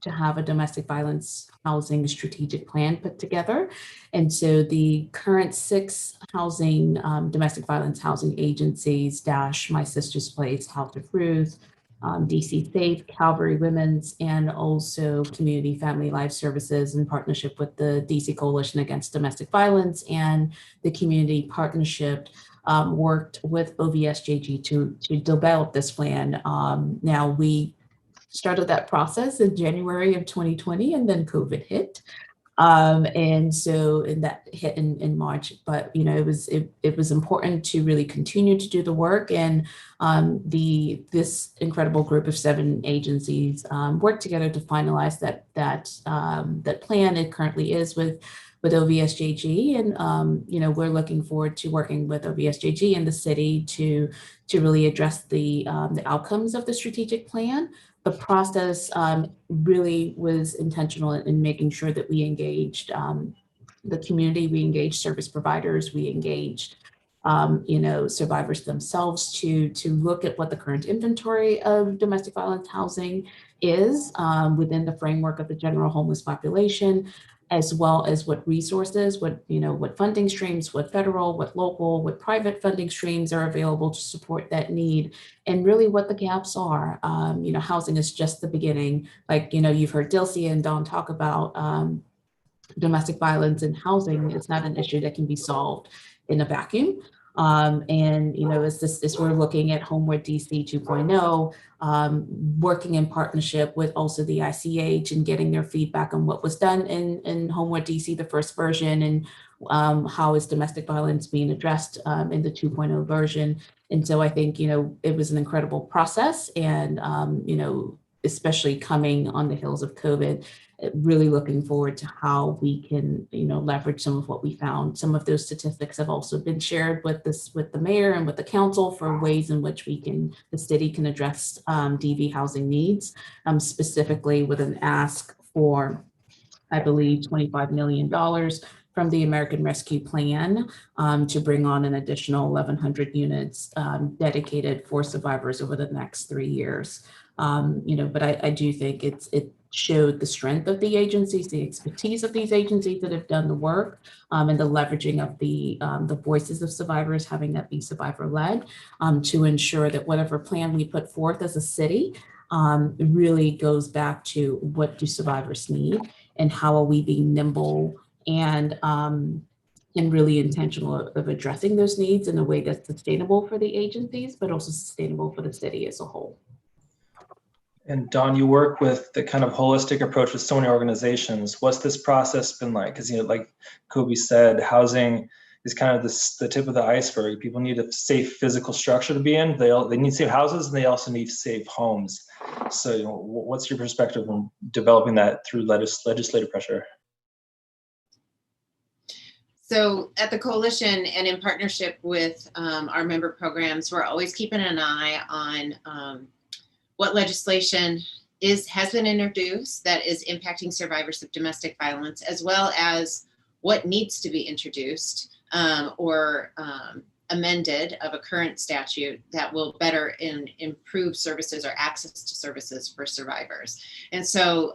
have a domestic violence housing strategic plan put together. And so the current 6 housing domestic violence housing agencies, Dash, My Sister's Place, House of Ruth, DC Safe, Calvary Women's, and also Community Family Life Services in partnership with the DC Coalition Against Domestic Violence and the Community Partnership worked with OVSJG to develop this plan. Now we started that process in January of 2020 and then COVID hit. And that hit in March, but it was important to really continue to do the work, and this incredible group of 7 agencies worked together to finalize that plan. It currently is with OVSJG, and we're looking forward to working with OVSJG and the city to really address the outcomes of the strategic plan. The process really was intentional in making sure that we engaged the community, we engaged service providers, we engaged survivors themselves to look at what the current inventory of domestic violence housing is within the framework of the general homeless population, as well as what resources, what funding streams, what federal, what local, what private funding streams are available to support that need, and really what the gaps are. Housing is just the beginning. Like, you've heard Dilsey and Dawn talk about domestic violence and housing. It's not an issue that can be solved in a vacuum. As we're looking at Homeward DC 2.0, working in partnership with also the ICH and getting their feedback on what was done in Homeward DC, the first version, and how is domestic violence being addressed in the 2.0 version. And so I think, it was an incredible process, and, especially coming on the heels of COVID, really looking forward to how we can, leverage some of what we found. Some of those statistics have also been shared with the mayor and with the council for ways in which the city can address DV housing needs, specifically with an ask for, I believe, $25 million from the American Rescue Plan to bring on an additional 1,100 units dedicated for survivors over the next 3 years. But I do think it showed the strength of the agencies, the expertise of these agencies that have done the work, and the leveraging of the voices of survivors, having that be survivor-led, to ensure that whatever plan we put forth as a city really goes back to what do survivors need, and how are we being nimble and really intentional of addressing those needs in a way that's sustainable for the agencies, but also sustainable for the city as a whole. And Dawn, you work with the kind of holistic approach with so many organizations. What's this process been like? Because, like Kobe said, housing is kind of the tip of the iceberg. People need a safe physical structure to be in. They need safe houses, and they also need safe homes. So, you know, what's your perspective on developing that through legislative pressure? So at the coalition and in partnership with our member programs, we're always keeping an eye on what legislation has been introduced that is impacting survivors of domestic violence, as well as what needs to be introduced or amended of a current statute that will better improve services or access to services for survivors. And so,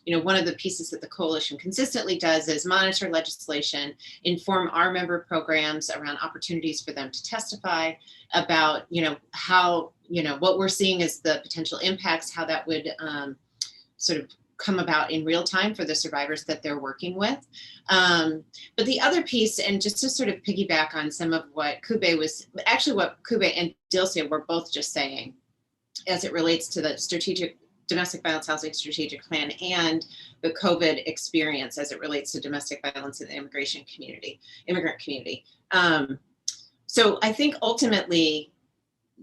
you know, one of the pieces that the coalition consistently does is monitor legislation, inform our member programs around opportunities for them to testify about, you know, how, you know, what we're seeing as the potential impacts, how that would sort of come about in real time for the survivors that they're working with. But the other piece, and just to sort of piggyback on some of what what Kube and Dilcia were both just saying, as it relates to the strategic domestic violence housing strategic plan and the COVID experience as it relates to domestic violence in the immigrant community. So I think ultimately,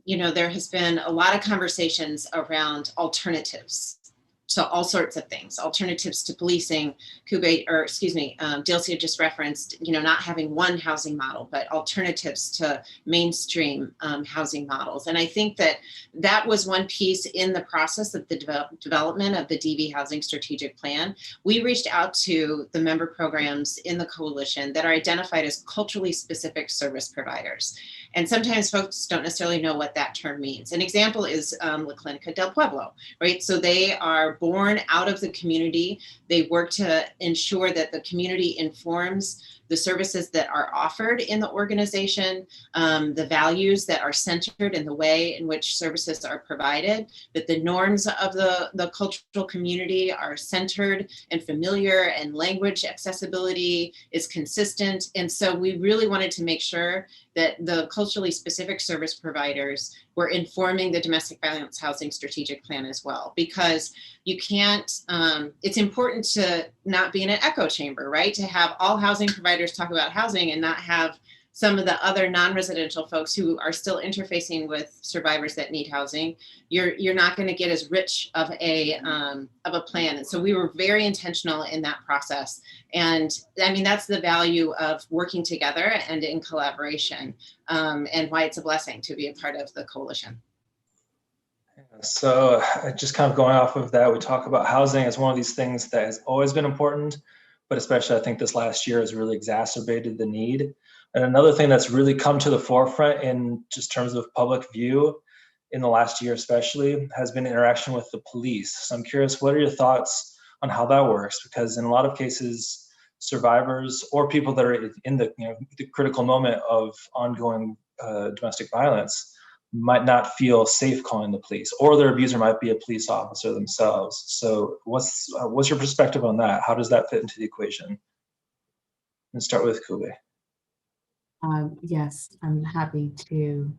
you know, there has been a lot of conversations around alternatives to all sorts of things, alternatives to policing. Dilcia just referenced, you know, not having one housing model, but alternatives to mainstream housing models. And I think that was one piece in the process of the development of the DV Housing Strategic Plan. We reached out to the member programs in the coalition that are identified as culturally specific service providers. And sometimes folks don't necessarily know what that term means. An example is La Clinica del Pueblo, right? So they are born out of the community. They work to ensure that the community informs the services that are offered in the organization, the values that are centered in the way in which services are provided, that the norms of the cultural community are centered and familiar, and language accessibility is consistent. And so we really wanted to make sure that the culturally specific service providers were informing the domestic violence housing strategic plan as well, because you can't, it's important to not be in an echo chamber, right? To have all housing providers talk about housing and not have some of the other non-residential folks who are still interfacing with survivors that need housing. You're not going to get as rich of a plan. And so we were very intentional in that process. And I mean, that's the value of working together and in collaboration, and why it's a blessing to be a part of the coalition. So just kind of going off of that, we talk about housing as one of these things that has always been important, but especially I think this last year has really exacerbated the need. And another thing that's really come to the forefront in just terms of public view in the last year especially has been interaction with the police. So I'm curious, what are your thoughts on how that works? Because in a lot of cases, survivors or people that are in the, you know, the critical moment of ongoing domestic violence might not feel safe calling the police, or their abuser might be a police officer themselves. So what's your perspective on that? How does that fit into the equation? Let's start with Kube. Yes, I'm happy to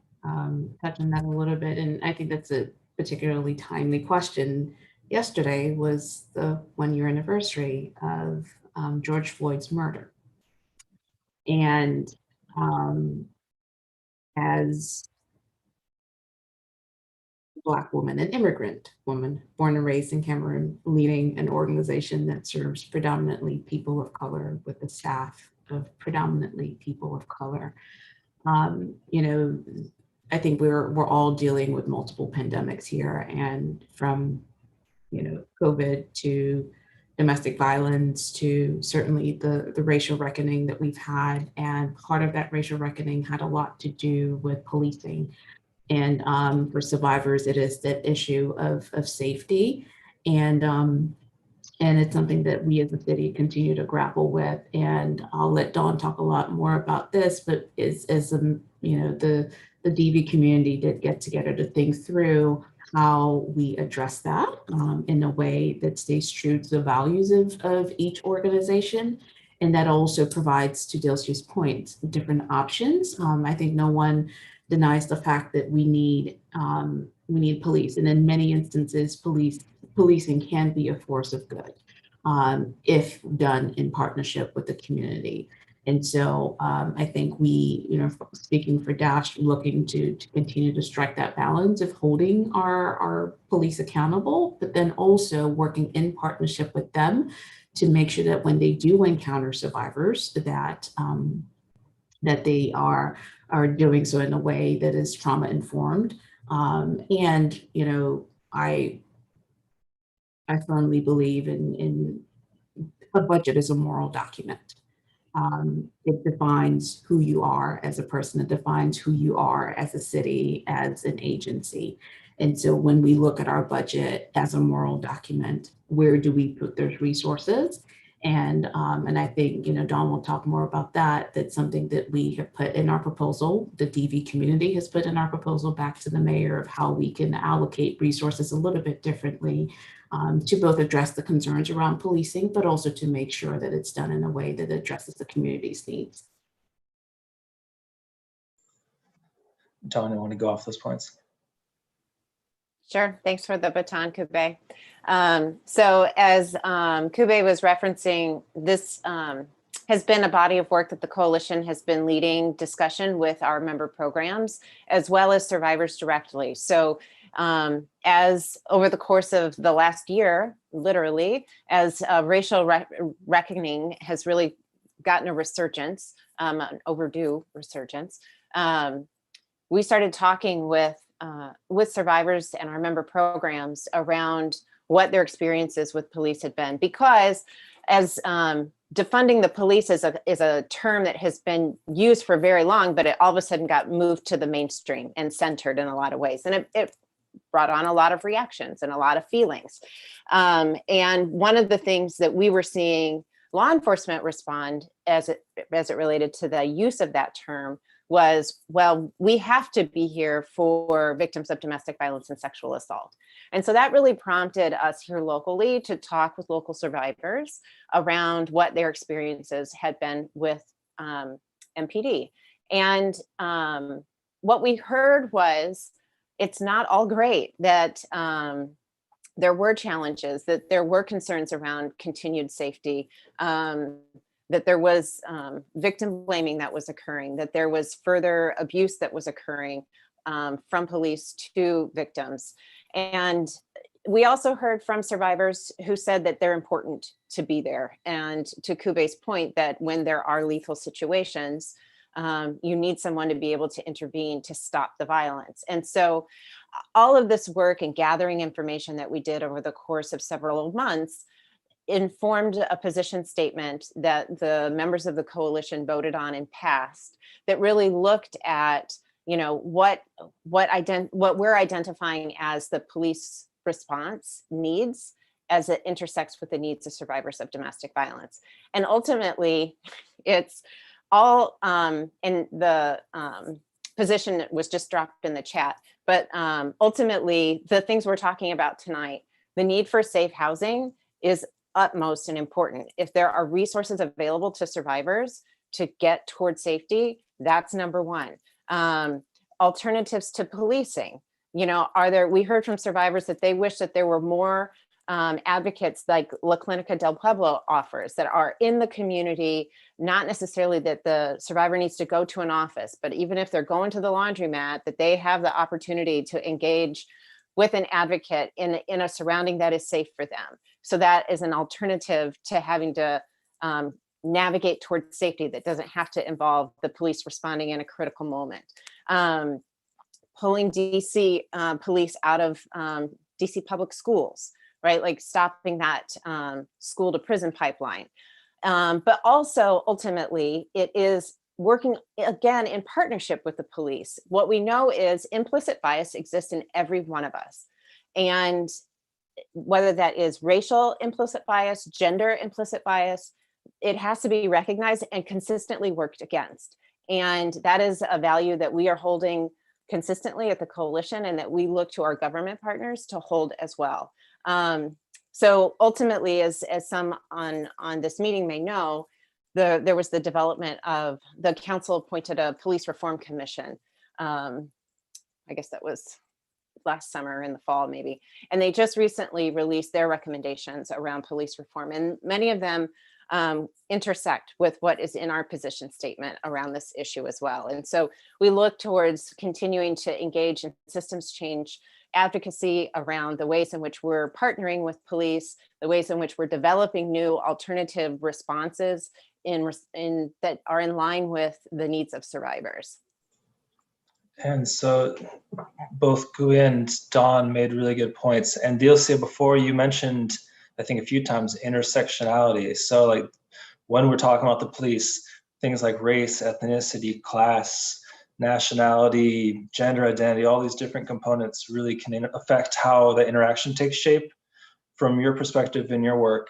touch on that a little bit. And I think that's a particularly timely question. Yesterday was the 1-year anniversary of George Floyd's murder. And as Black woman, an immigrant woman, born and raised in Cameroon, leading an organization that serves predominantly people of color with a staff of predominantly people of color. You know, I think we're all dealing with multiple pandemics here, and from, you know, COVID to domestic violence to certainly the racial reckoning that we've had. And part of that racial reckoning had a lot to do with policing. And for survivors, it is that issue of safety. And it's something that we as a city continue to grapple with. And I'll let Dawn talk a lot more about this, but as you know, the DV community did get together to think through how we address that in a way that stays true to the values of each organization. And that also provides, to Dilcia's point, different options. I think no one denies the fact that we need police. And in many instances, policing can be a force of good if done in partnership with the community. And so I think we, speaking for Dash, looking to continue to strike that balance of holding our police accountable, but then also working in partnership with them to make sure that when they do encounter survivors, that that they are doing so in a way that is trauma informed. And I firmly believe in a budget as a moral document. It defines who you are as a person. It defines who you are as a city, as an agency. And so when we look at our budget as a moral document, where do we put those resources? And I think, Dawn will talk more about that. That's something that we have put in our proposal. The DV community has put in our proposal back to the mayor of how we can allocate resources a little bit differently to both address the concerns around policing, but also to make sure that it's done in a way that addresses the community's needs. Dawn, I want to go off those points. Sure. Thanks for the baton, Kube. So as Kube was referencing, this has been a body of work that the coalition has been leading discussion with our member programs, as well as survivors directly. So as over the course of the last year, literally, as racial reckoning has really gotten a resurgence, an overdue resurgence, we started talking with survivors and our member programs around what their experiences with police had been, because as defunding the police is a term that has been used for very long, but it all of a sudden got moved to the mainstream and centered in a lot of ways. And it brought on a lot of reactions and a lot of feelings. And one of the things that we were seeing law enforcement respond as it related to the use of that term was, well, we have to be here for victims of domestic violence and sexual assault. And so that really prompted us here locally to talk with local survivors around what their experiences had been with MPD. And what we heard was, it's not all great, that there were challenges, that there were concerns around continued safety, that there was victim blaming that was occurring, that there was further abuse that was occurring from police to victims. And we also heard from survivors who said that they're important to be there. And to Kube's point, that when there are lethal situations, you need someone to be able to intervene to stop the violence. And so all of this work and gathering information that we did over the course of several months informed a position statement that the members of the coalition voted on and passed, that really looked at, what we're identifying as the police response needs as it intersects with the needs of survivors of domestic violence. And ultimately, it's all in the position that was just dropped in the chat, but ultimately the things we're talking about tonight, the need for safe housing is utmost and important. If there are resources available to survivors to get toward safety, that's number one. Alternatives to policing, we heard from survivors that they wish that there were more advocates like La Clinica del Pueblo offers, that are in the community, not necessarily that the survivor needs to go to an office, but even if they're going to the laundromat, that they have the opportunity to engage with an advocate in a surrounding that is safe for them. So that is an alternative to having to navigate towards safety that doesn't have to involve the police responding in a critical moment. Pulling DC police out of DC public schools, right? Like stopping that school to prison pipeline. But also ultimately it is working again in partnership with the police. What we know is implicit bias exists in every one of us. And whether that is racial implicit bias, gender implicit bias, it has to be recognized and consistently worked against. And that is a value that we are holding consistently at the coalition, and that we look to our government partners to hold as well. So ultimately, as some on this meeting may know, there was the development of the council appointed a police reform commission. I guess that was last summer in the fall maybe. And they just recently released their recommendations around police reform. And many of them intersect with what is in our position statement around this issue as well. And so we look towards continuing to engage in systems change advocacy around the ways in which we're partnering with police, the ways in which we're developing new alternative responses that are in line with the needs of survivors. And so both Gui and Dawn made really good points. And Dilcia, before you mentioned, I think a few times, intersectionality. So like when we're talking about the police, things like race, ethnicity, class, nationality, gender identity, all these different components really can affect how the interaction takes shape. From your perspective in your work,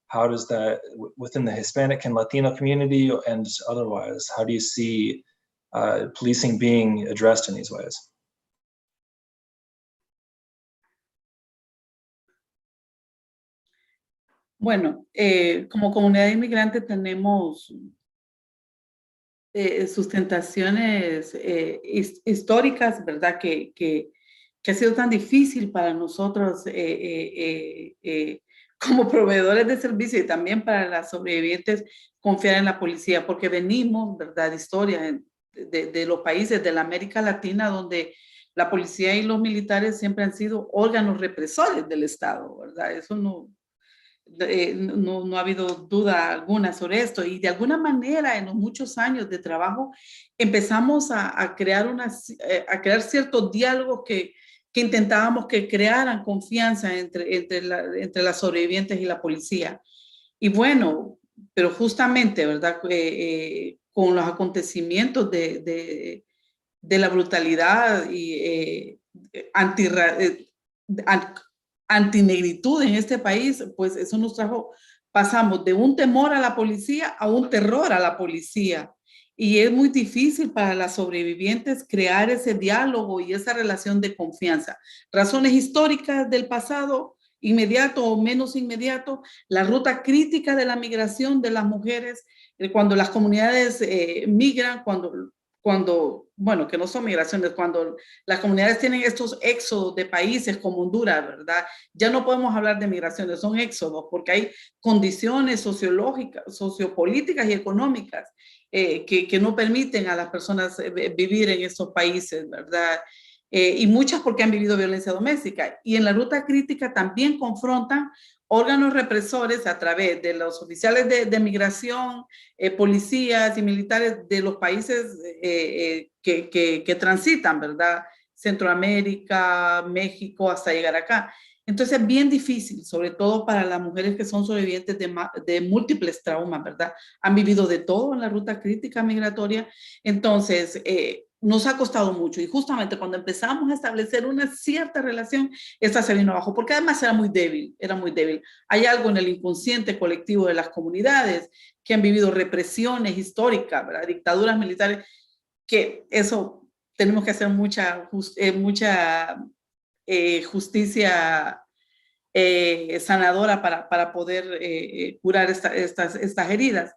how does that, within the Hispanic and Latino community and otherwise, how do you see policing being addressed in these ways? Bueno, como comunidad inmigrante tenemos sustentaciones históricas, ¿verdad? Que ha sido tan difícil para nosotros como proveedores de servicio y también para las sobrevivientes confiar en la policía, porque venimos, ¿verdad? De historia de los países de la América Latina donde la policía y los militares siempre han sido órganos represores del Estado, ¿verdad? Eso no ha habido duda alguna sobre esto, y de alguna manera en los muchos años de trabajo empezamos a crear ciertos diálogos que intentábamos que crearan confianza entre las sobrevivientes y la policía. Y bueno, pero justamente, ¿verdad? Con los acontecimientos de la brutalidad y antinegritud en este país, pues eso nos trajo, pasamos de un temor a la policía a un terror a la policía. Y es muy difícil para las sobrevivientes crear ese diálogo y esa relación de confianza. Razones históricas del pasado, inmediato o menos inmediato, la ruta crítica de la migración de las mujeres, cuando las comunidades migran, bueno, que no son migraciones, cuando las comunidades tienen estos éxodos de países como Honduras, ¿verdad? Ya no podemos hablar de migraciones, son éxodos, porque hay condiciones sociológicas, sociopolíticas y económicas que no permiten a las personas vivir en estos países, ¿verdad? Y muchas porque han vivido violencia doméstica. Y en la ruta crítica también confrontan órganos represores a través de los oficiales de migración, policías y militares de los países que transitan, ¿verdad? Centroamérica, México, hasta llegar acá. Entonces es bien difícil, sobre todo para las mujeres que son sobrevivientes de múltiples traumas, ¿verdad? Han vivido de todo en la ruta crítica migratoria. Entonces, nos ha costado mucho, y justamente cuando empezamos a establecer una cierta relación, esta se vino abajo, porque además era muy débil. Hay algo en el inconsciente colectivo de las comunidades que han vivido represiones históricas, ¿verdad? Dictaduras militares, que eso tenemos que hacer mucha justicia sanadora para poder curar estas heridas.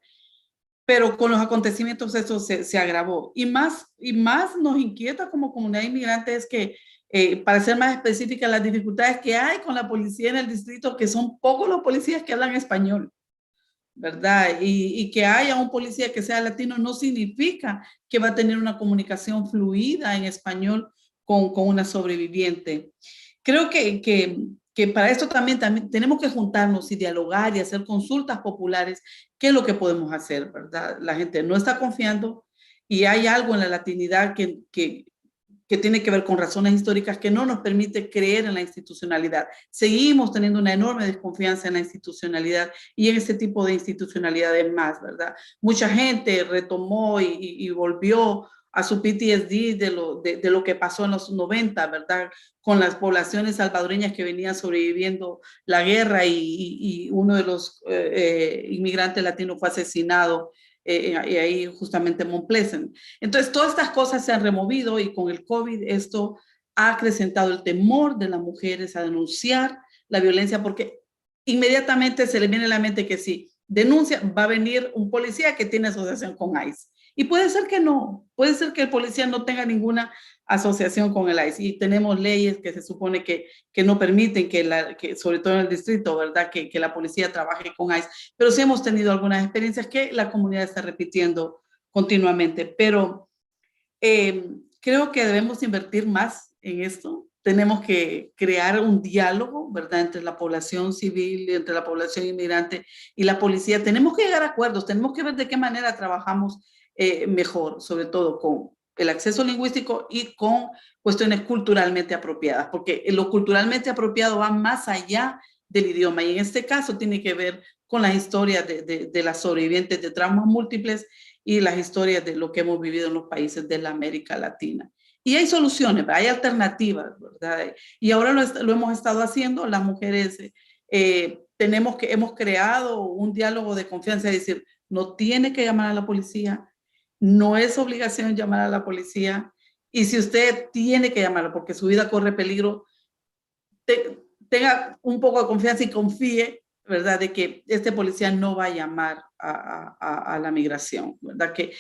Pero con los acontecimientos eso se agravó. Y más nos inquieta como comunidad inmigrante es que, para ser más específica, las dificultades que hay con la policía en el distrito, que son pocos los policías que hablan español, ¿verdad? Y que haya un policía que sea latino no significa que va a tener una comunicación fluida en español con una sobreviviente. Creo que para esto también tenemos que juntarnos y dialogar y hacer consultas populares. ¿Qué es lo que podemos hacer, verdad? La gente no está confiando y hay algo en la latinidad que tiene que ver con razones históricas que no nos permite creer en la institucionalidad. Seguimos teniendo una enorme desconfianza en la institucionalidad y en este tipo de institucionalidades más, ¿verdad? Mucha gente retomó y volvió a su PTSD de lo que pasó en los 90, ¿verdad? Con las poblaciones salvadoreñas que venían sobreviviendo la guerra y uno de los inmigrantes latinos fue asesinado y ahí justamente en Mount Pleasant. Entonces, todas estas cosas se han removido y con el COVID esto ha acrecentado el temor de las mujeres a denunciar la violencia, porque inmediatamente se le viene a la mente que si denuncia va a venir un policía que tiene asociación con ICE. Y puede ser que no, puede ser que el policía no tenga ninguna asociación con el ICE. Y tenemos leyes que se supone que no permiten que sobre todo en el distrito, ¿verdad? Que la policía trabaje con ICE. Pero sí hemos tenido algunas experiencias que la comunidad está repitiendo continuamente. Pero creo que debemos invertir más en esto. Tenemos que crear un diálogo, ¿verdad?, entre la población civil, entre la población inmigrante y la policía. Tenemos que llegar a acuerdos, tenemos que ver de qué manera trabajamos mejor, sobre todo con el acceso lingüístico y con cuestiones culturalmente apropiadas, porque lo culturalmente apropiado va más allá del idioma y en este caso tiene que ver con las historias de las sobrevivientes de traumas múltiples y las historias de lo que hemos vivido en los países de la América Latina. Y hay soluciones, hay alternativas, ¿verdad? Y ahora lo hemos estado haciendo, las mujeres hemos creado un diálogo de confianza, es decir, no tiene que llamar a la policía, no es obligación llamar a la policía, y si usted tiene que llamarla porque su vida corre peligro, tenga un poco de confianza y confíe, ¿verdad?, de que este policía no va a llamar a la migración, ¿verdad? Que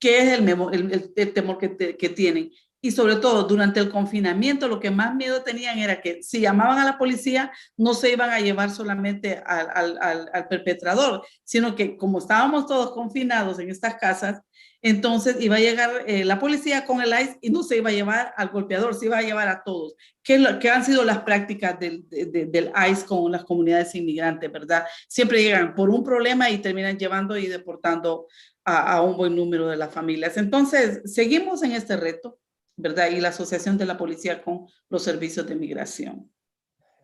es el temor que tienen. Y sobre todo, durante el confinamiento, lo que más miedo tenían era que si llamaban a la policía, no se iban a llevar solamente al perpetrador, sino que como estábamos todos confinados en estas casas, entonces iba a llegar la policía con el ICE y no se iba a llevar al golpeador, se iba a llevar a todos. ¿Qué han sido las prácticas del ICE con las comunidades inmigrantes, verdad? Siempre llegan por un problema y terminan llevando y deportando a un buen número de las familias. Entonces, seguimos en este reto, ¿verdad? Y la asociación de la policía con los servicios de migración.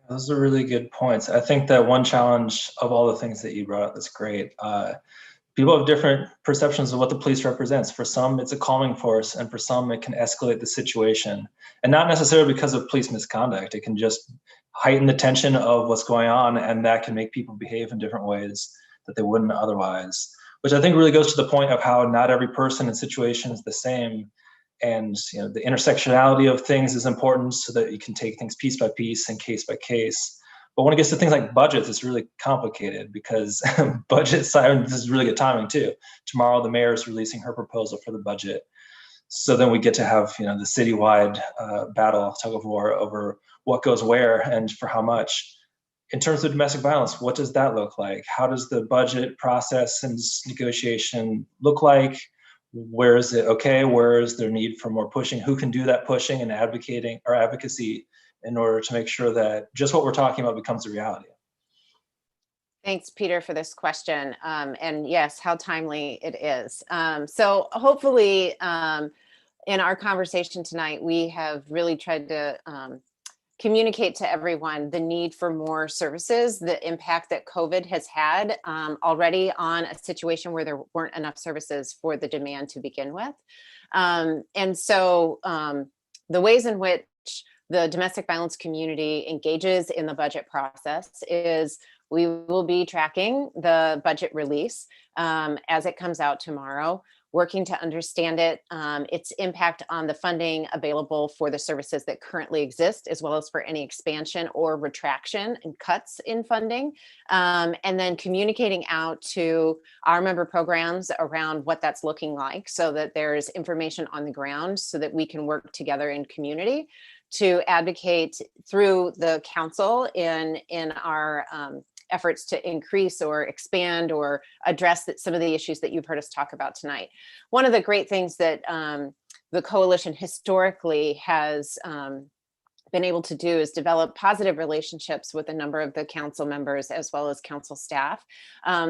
Those are really good points. I think that one challenge of all the things that you brought up that's great. People have different perceptions of what the police represents. For some, it's a calming force, and for some, it can escalate the situation. And not necessarily because of police misconduct. It can just heighten the tension of what's going on, and that can make people behave in different ways that they wouldn't otherwise, which I think really goes to the point of how not every person and situation is the same. And the intersectionality of things is important so that you can take things piece by piece and case by case. But when it gets to things like budgets, it's really complicated because budget side, this is really good timing too. Tomorrow, the mayor is releasing her proposal for the budget. So then we get to have the citywide battle, tug of war over what goes where and for how much. In terms of domestic violence, what does that look like? How does the budget process and negotiation look like? Where is it okay? Where is there need for more pushing? Who can do that pushing and advocating or advocacy in order to make sure that just what we're talking about becomes a reality? Thanks, Peter, for this question. And yes, how timely it is. So hopefully in our conversation tonight, we have really tried to communicate to everyone the need for more services, the impact that COVID has had already on a situation where there weren't enough services for the demand to begin with. And so the ways in which the domestic violence community engages in the budget process is we will be tracking the budget release as it comes out tomorrow, working to understand its impact on the funding available for the services that currently exist, as well as for any expansion or retraction and cuts in funding, and then communicating out to our member programs around what that's looking like so that there's information on the ground so that we can work together in community to advocate through the council in our efforts to increase or expand or address some of the issues that you've heard us talk about tonight. One of the great things that the coalition historically has been able to do is develop positive relationships with a number of the council members as well as council staff.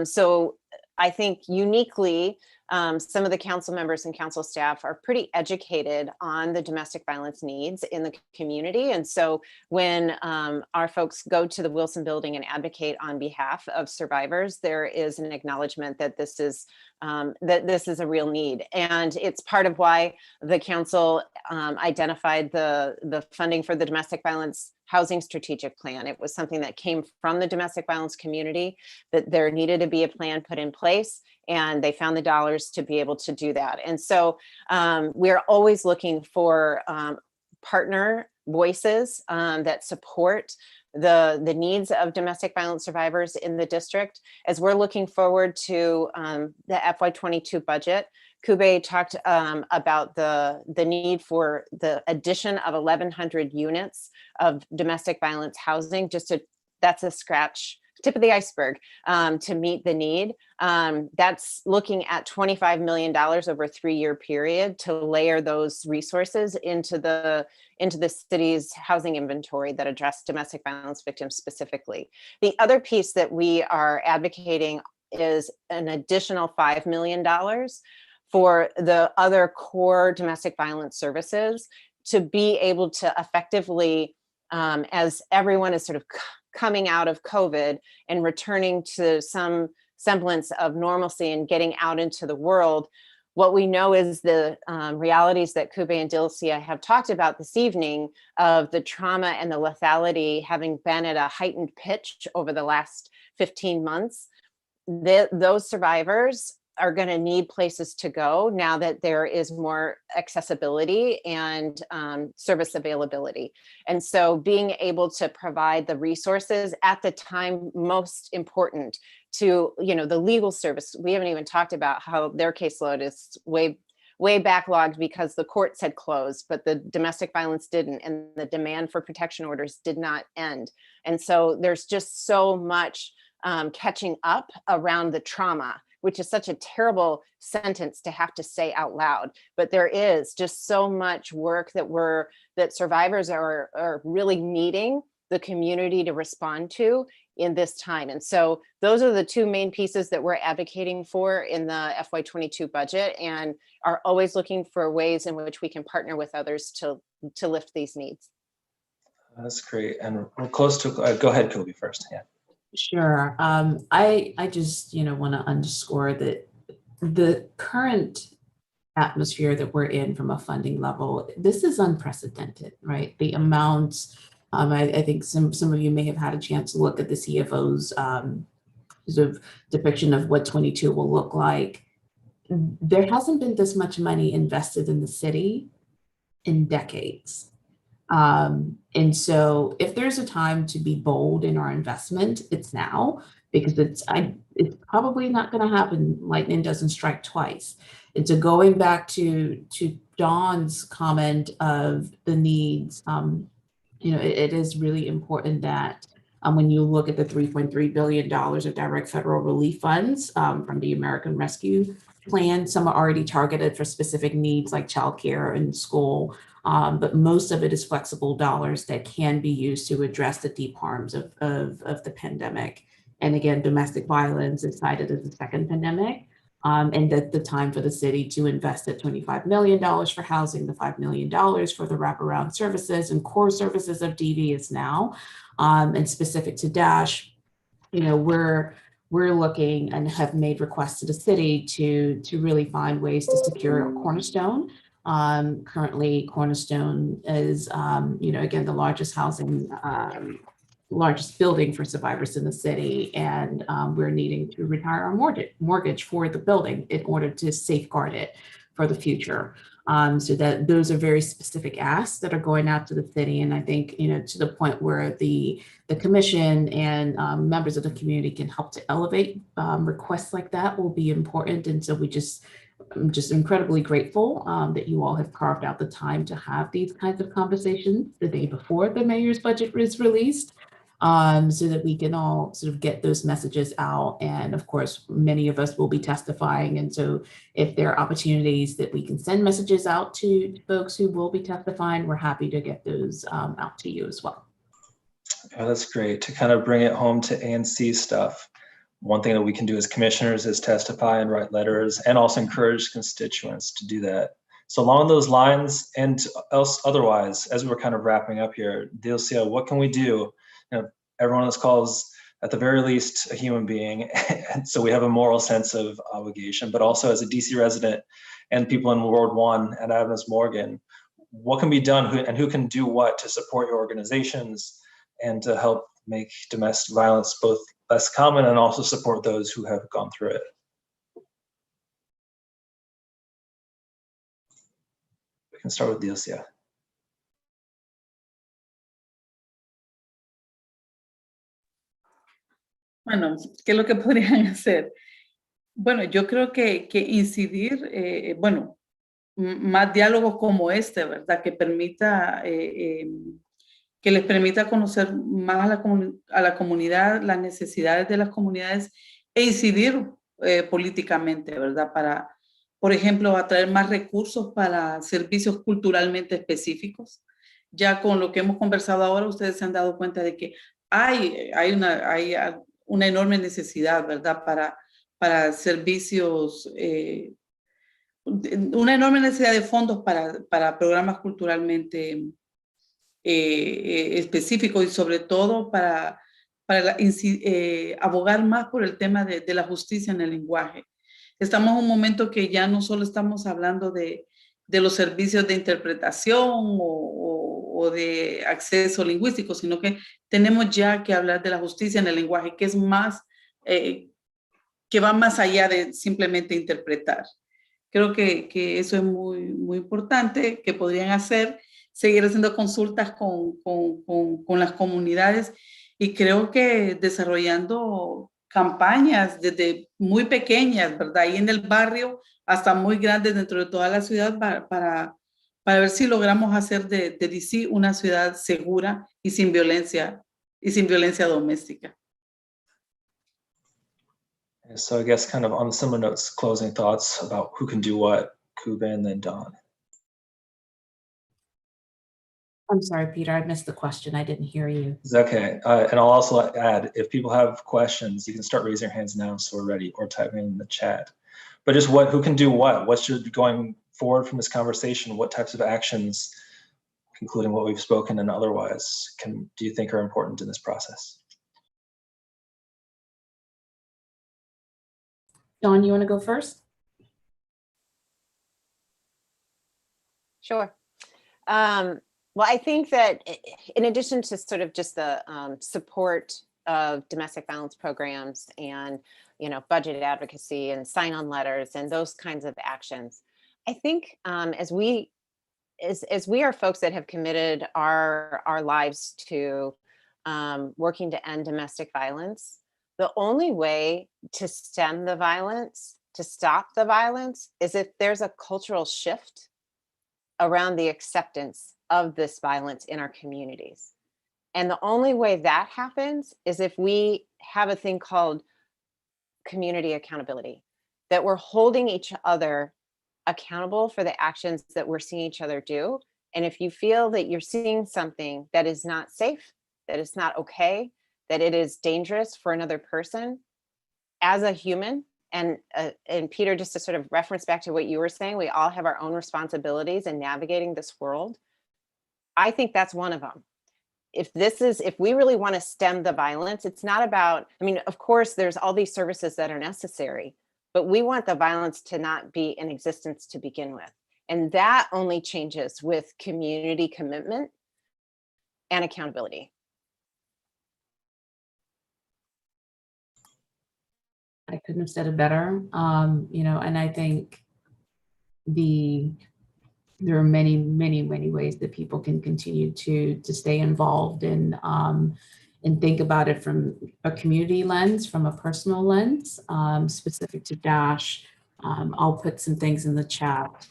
So I think uniquely, some of the council members and council staff are pretty educated on the domestic violence needs in the community. And so when our folks go to the Wilson Building and advocate on behalf of survivors, there is an acknowledgement that this is a real need. And it's part of why the council identified the funding for the domestic violence housing strategic plan. It was something that came from the domestic violence community, that there needed to be a plan put in place, and they found the dollars to be able to do that. And so we're always looking for partner voices that support the needs of domestic violence survivors in the district. As we're looking forward to the FY22 budget, Kube talked about the need for the addition of 1,100 units of domestic violence housing. That's a tip of the iceberg to meet the need. That's looking at $25 million over a 3-year period to layer those resources into the city's housing inventory that address domestic violence victims specifically. The other piece that we are advocating is an additional $5 million for the other core domestic violence services to be able to effectively, as everyone is sort of coming out of COVID and returning to some semblance of normalcy and getting out into the world, what we know is the realities that Kube and Dilcia have talked about this evening of the trauma and the lethality having been at a heightened pitch over the last 15 months. Those survivors are going to need places to go now that there is more accessibility and service availability. And so being able to provide the resources at the time most important to, the legal service. We haven't even talked about how their caseload is way backlogged because the courts had closed, but the domestic violence didn't, and the demand for protection orders did not end. And so there's just so much catching up around the trauma, which is such a terrible sentence to have to say out loud. But there is just so much work that survivors are really needing the community to respond to in this time. And so those are the two main pieces that we're advocating for in the FY22 budget, and are always looking for ways in which we can partner with others to lift these needs. That's great. And we're close to, go ahead, Kobe, first. Yeah. Sure. I just, want to underscore that the current atmosphere that we're in from a funding level, this is unprecedented, right? The amounts, I think some of you may have had a chance to look at the CFO's sort of depiction of what 22 will look like. There hasn't been this much money invested in the city in decades. And so if there's a time to be bold in our investment, it's now, because it's probably not going to happen. Lightning doesn't strike twice. And so going back to Dawn's comment of the needs, it is really important that when you look at the $3.3 billion of direct federal relief funds from the American Rescue Plan, some are already targeted for specific needs like childcare and school. But most of it is flexible dollars that can be used to address the deep harms of the pandemic. And again, domestic violence is cited as the second pandemic. And that the time for the city to invest at $25 million for housing, the $5 million for the wraparound services and core services of DV is now. And specific to DASH, we're looking and have made requests to the city to really find ways to secure a cornerstone. Currently, Cornerstone is, again, the largest largest building for survivors in the city, and we're needing to retire our mortgage for the building in order to safeguard it for the future. So that those are very specific asks that are going out to the city, and I think to the point where the commission and members of the community can help to elevate requests like that will be important. And so I'm just incredibly grateful that you all have carved out the time to have these kinds of conversations the day before the mayor's budget is released, so that we can all sort of get those messages out. And of course, many of us will be testifying. And so if there are opportunities that we can send messages out to folks who will be testifying, we're happy to get those out to you as well. Oh, that's great. To kind of bring it home to ANC stuff, one thing that we can do as commissioners is testify and write letters, and also encourage constituents to do that. So along those lines, and else otherwise, as we're kind of wrapping up here, Dilcia, what can we do? Everyone on this call is at the very least a human being, and so we have a moral sense of obligation, but also as a DC resident and people in Ward 1 at Adams Morgan, what can be done and who can do what to support your organizations and to help make domestic violence both less common and also support those who have gone through it? We can start with Dilcia. Bueno, ¿qué es lo que podrían hacer? Bueno, yo creo que incidir, bueno, más diálogos como este, ¿verdad? Que permita, que les permita conocer más a la comunidad, las necesidades de las comunidades e incidir políticamente, ¿verdad? Para, por ejemplo, atraer más recursos para servicios culturalmente específicos. Ya con lo que hemos conversado ahora, ustedes se han dado cuenta de que hay una enorme necesidad, ¿verdad? Para servicios, una enorme necesidad de fondos para programas culturalmente específicos y sobre todo para abogar más por el tema de la justicia en el lenguaje. Estamos en un momento que ya no solo estamos hablando de los servicios de interpretación o de acceso lingüístico, sino que tenemos ya que hablar de la justicia en el lenguaje, que es más, que va más allá de simplemente interpretar. Creo que eso es muy importante, que podrían hacer, seguir haciendo consultas con las comunidades y creo que desarrollando campañas desde muy pequeñas, ¿verdad? Ahí en el barrio hasta muy grandes dentro de toda la ciudad para ver si logramos hacer de DC una ciudad segura y sin violencia doméstica. So I guess kind of on similar notes, closing thoughts about who can do what, Kuba and then Dawn. I'm sorry, Peter, I missed the question. I didn't hear you. It's okay. And I'll also add, if people have questions, you can start raising your hands now so we're ready, or typing in the chat. But just who can do what? What's should going forward from this conversation? What types of actions, including what we've spoken and otherwise, do you think are important in this process? Dawn, you want to go first? Sure. Well, I think that in addition to sort of just the support of domestic violence programs and, budget advocacy and sign-on letters and those kinds of actions, I think as we are folks that have committed our lives to working to end domestic violence, the only way to stem the violence, to stop the violence, is if there's a cultural shift around the acceptance of this violence in our communities. And the only way that happens is if we have a thing called community accountability, that we're holding each other accountable for the actions that we're seeing each other do. And if you feel that you're seeing something that is not safe, that is not okay, that it is dangerous for another person, as a human, and Peter, just to sort of reference back to what you were saying, we all have our own responsibilities in navigating this world. I think that's one of them. If we really want to stem the violence, it's not about, of course, there's all these services that are necessary, but we want the violence to not be in existence to begin with. And that only changes with community commitment and accountability. I couldn't have said it better. And I think there are many, many, many ways that people can continue to stay involved and think about it from a community lens, from a personal lens, specific to Dash. I'll put some things in the chat.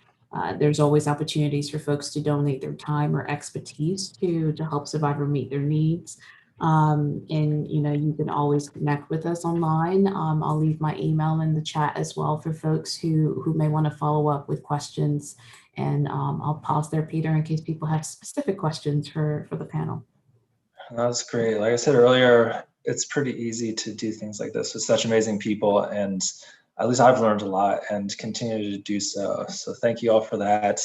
There's always opportunities for folks to donate their time or expertise to help Survivor meet their needs. And you can always connect with us online. I'll leave my email in the chat as well for folks who may want to follow up with questions. And I'll pause there, Peter, in case people have specific questions for the panel. That's great. Like I said earlier, it's pretty easy to do things like this with such amazing people, and at least I've learned a lot and continue to do so. So thank you all for that.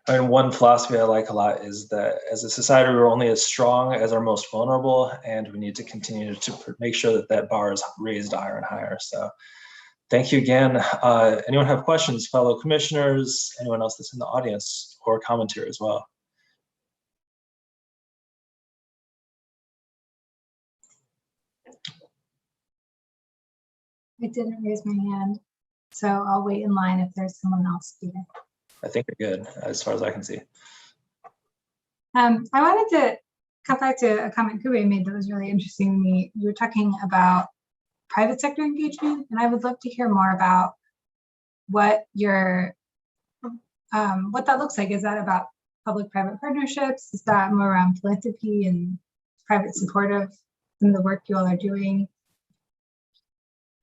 One philosophy I like a lot is that as a society, we're only as strong as our most vulnerable, and we need to continue to make sure that bar is raised higher and higher. So thank you again. Anyone have questions, fellow commissioners, anyone else that's in the audience, or commentary as well? I didn't raise my hand, so I'll wait in line if there's someone else here. I think we're good as far as I can see. I wanted to come back to a comment Kuba made that was really interesting to me. You were talking about private sector engagement. And I would love to hear more about what your what that looks like. Is that about public-private partnerships? Is that more around philanthropy and private support of some of the work you all are doing?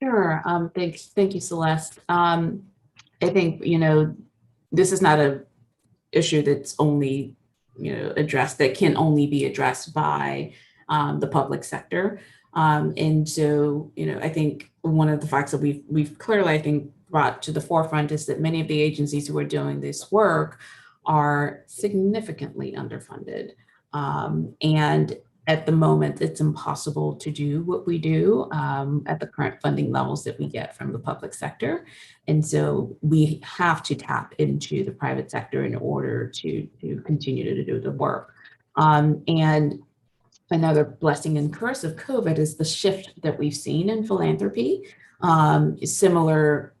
Sure. Thank you, Celeste. I think, this is not a issue that's only, addressed, that can only be addressed by the public sector. And so, I think one of the facts that we've clearly, I think, brought to the forefront is that many of the agencies who are doing this work are significantly underfunded. And at the moment, it's impossible to do what we do at the current funding levels that we get from the public sector. And so we have to tap into the private sector in order to continue to do the work. And another blessing and curse of COVID is the shift that we've seen in philanthropy, similar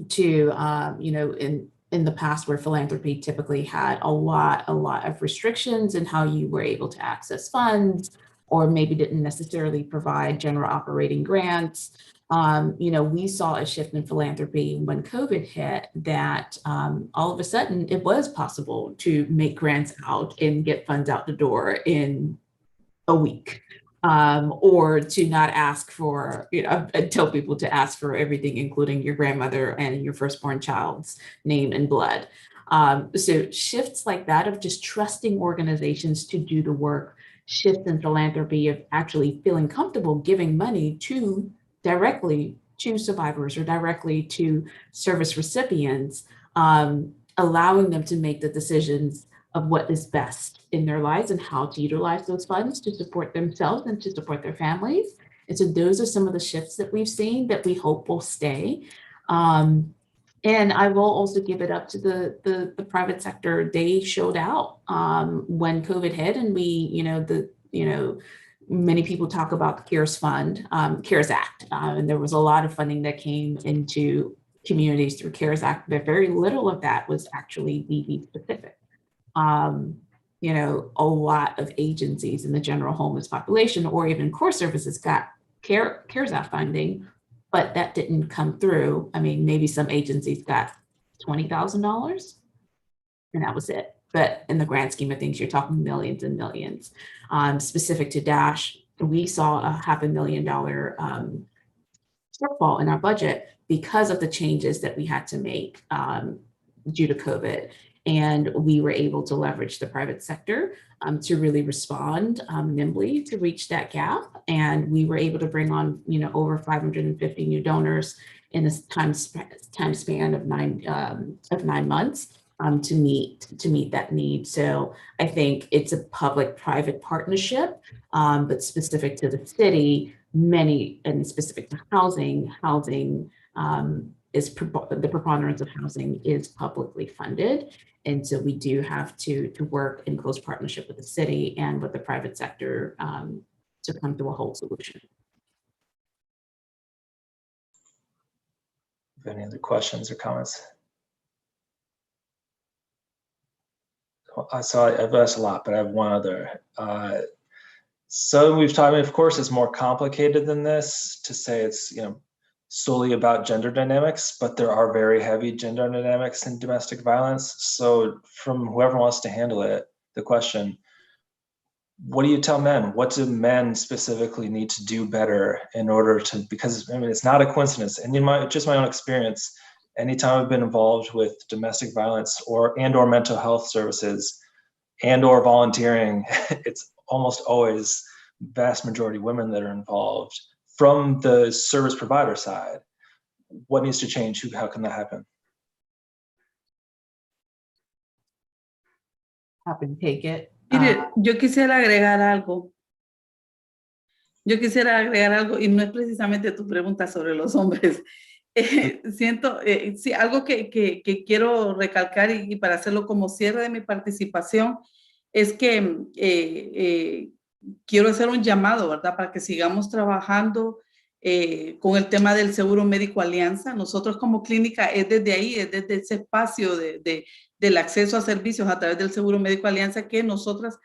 to, in the past where philanthropy typically had a lot of restrictions in how you were able to access funds, or maybe didn't necessarily provide general operating grants. We saw a shift in philanthropy when COVID hit, that all of a sudden it was possible to make grants out and get funds out the door in a week. Or to not ask for, tell people to ask for everything, including your grandmother and your firstborn child's name and blood. So shifts like that of just trusting organizations to do the work, shifts in philanthropy of actually feeling comfortable giving money directly to survivors or directly to service recipients, allowing them to make the decisions of what is best in their lives and how to utilize those funds to support themselves and to support their families. And so those are some of the shifts that we've seen that we hope will stay. And I will also give it up to the private sector. They showed out when COVID hit, and many people talk about the CARES Act, and there was a lot of funding that came into communities through CARES Act, but very little of that was actually DV specific. A lot of agencies in the general homeless population or even core services got CARES Act funding, but that didn't come through. I mean, maybe some agencies got $20,000 and that was it. But in the grand scheme of things, you're talking millions and millions. Specific to DASH, we saw a $500,000 shortfall in our budget because of the changes that we had to make due to COVID. And we were able to leverage the private sector to really respond nimbly to reach that gap. And we were able to bring on, over 550 new donors in this time span of 9 months to meet that need. So I think it's a public-private partnership, but specific to the city, and specific to housing is the preponderance of housing is publicly funded. And so we do have to work in close partnership with the city and with the private sector to come to a whole solution. Any other questions or comments? So I've asked a lot, but I have one other. So we've talked, of course, it's more complicated than this to say it's, solely about gender dynamics, but there are very heavy gender dynamics in domestic violence. So from whoever wants to handle it, the question, what do you tell men? What do men specifically need to do better in order to, because it's not a coincidence. And just my own experience, anytime I've been involved with domestic violence or mental health services or volunteering, it's almost always vast majority women that are involved. From the service provider side, what needs to change? How can that happen? Happy to take it. Mire, yo quisiera agregar algo. Y no es precisamente tu pregunta sobre los hombres. Siento, sí, algo que quiero recalcar y para hacerlo como cierre de mi participación es que quiero hacer un llamado, ¿verdad? Para que sigamos trabajando con el tema del seguro médico alianza. Nosotros como clínica es desde ahí, es desde ese espacio del acceso a servicios a través del seguro médico alianza que nosotras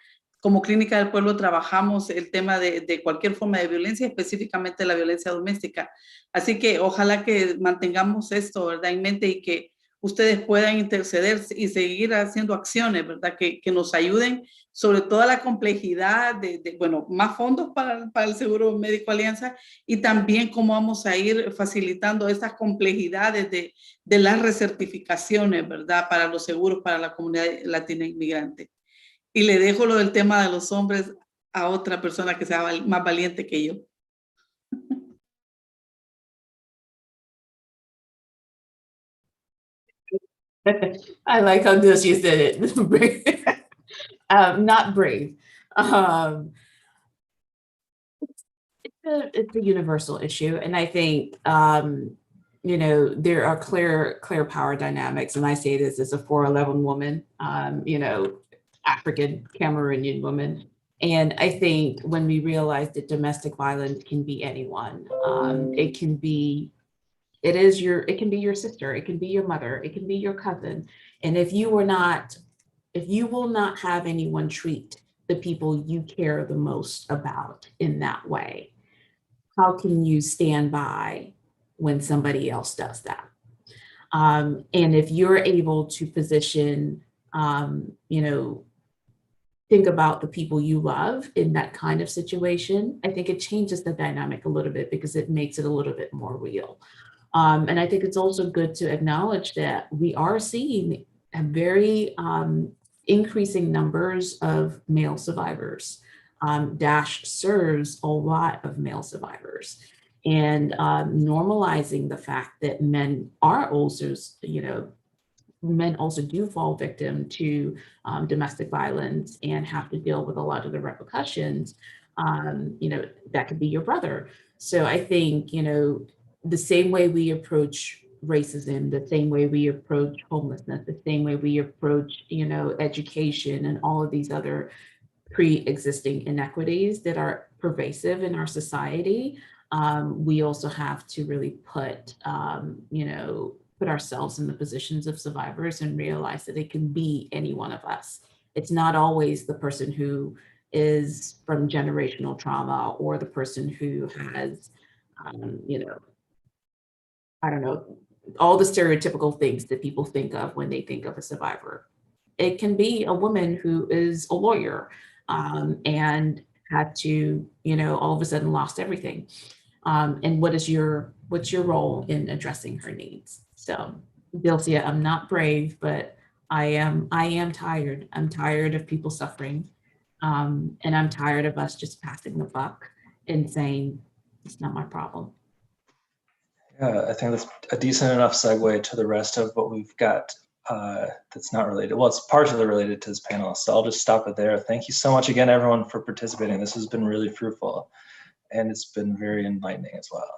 como Clínica del Pueblo trabajamos el tema de cualquier forma de violencia, específicamente la violencia doméstica. Así que ojalá que mantengamos esto, ¿verdad?, en mente y que ustedes puedan interceder y seguir haciendo acciones, ¿verdad?, que nos ayuden sobre toda la complejidad bueno, más fondos para el Seguro Médico Alianza y también cómo vamos a ir facilitando estas complejidades de las recertificaciones, ¿verdad?, para los seguros para la comunidad latina inmigrante. Y le dejo lo del tema de los hombres a otra persona que sea más valiente que yo. I like how Dilcia said it. Not brave. It's a universal issue, and I think you know, there are clear power dynamics, and I say this as a 4'11" woman, you know, African Cameroonian woman. And I think when we realize that domestic violence can be anyone, it can be your sister, it can be your mother, it can be your cousin. And if you will not have anyone treat the people you care the most about in that way, how can you stand by when somebody else does that? And if you're able to position, you know, think about the people you love in that kind of situation, I think it changes the dynamic a little bit because it makes it a little bit more real. And I think it's also good to acknowledge that we are seeing a very increasing numbers of male survivors. DASH serves a lot of male survivors, and normalizing the fact that men are also, you know, men also do fall victim to domestic violence and have to deal with a lot of the repercussions. You know, that could be your brother. So I think, you know, the same way we approach racism, the same way we approach homelessness, the same way we approach, you know, education and all of these other pre-existing inequities that are pervasive in our society, we also have to really put, you know, put ourselves in the positions of survivors and realize that it can be any one of us. It's not always the person who is from generational trauma or the person who has, you know, I don't know, all the stereotypical things that people think of when they think of a survivor. It can be a woman who is a lawyer and had to, you know, all of a sudden lost everything. And what's your role in addressing her needs? So, Dilcia, I'm not brave, but I am tired. I'm tired of people suffering. And I'm tired of us just passing the buck and saying, it's not my problem. Yeah, I think that's a decent enough segue to the rest of what we've got that's not related. Well, it's partially related to this panel, so I'll just stop it there. Thank you so much again, everyone, for participating. This has been really fruitful, and it's been very enlightening as well.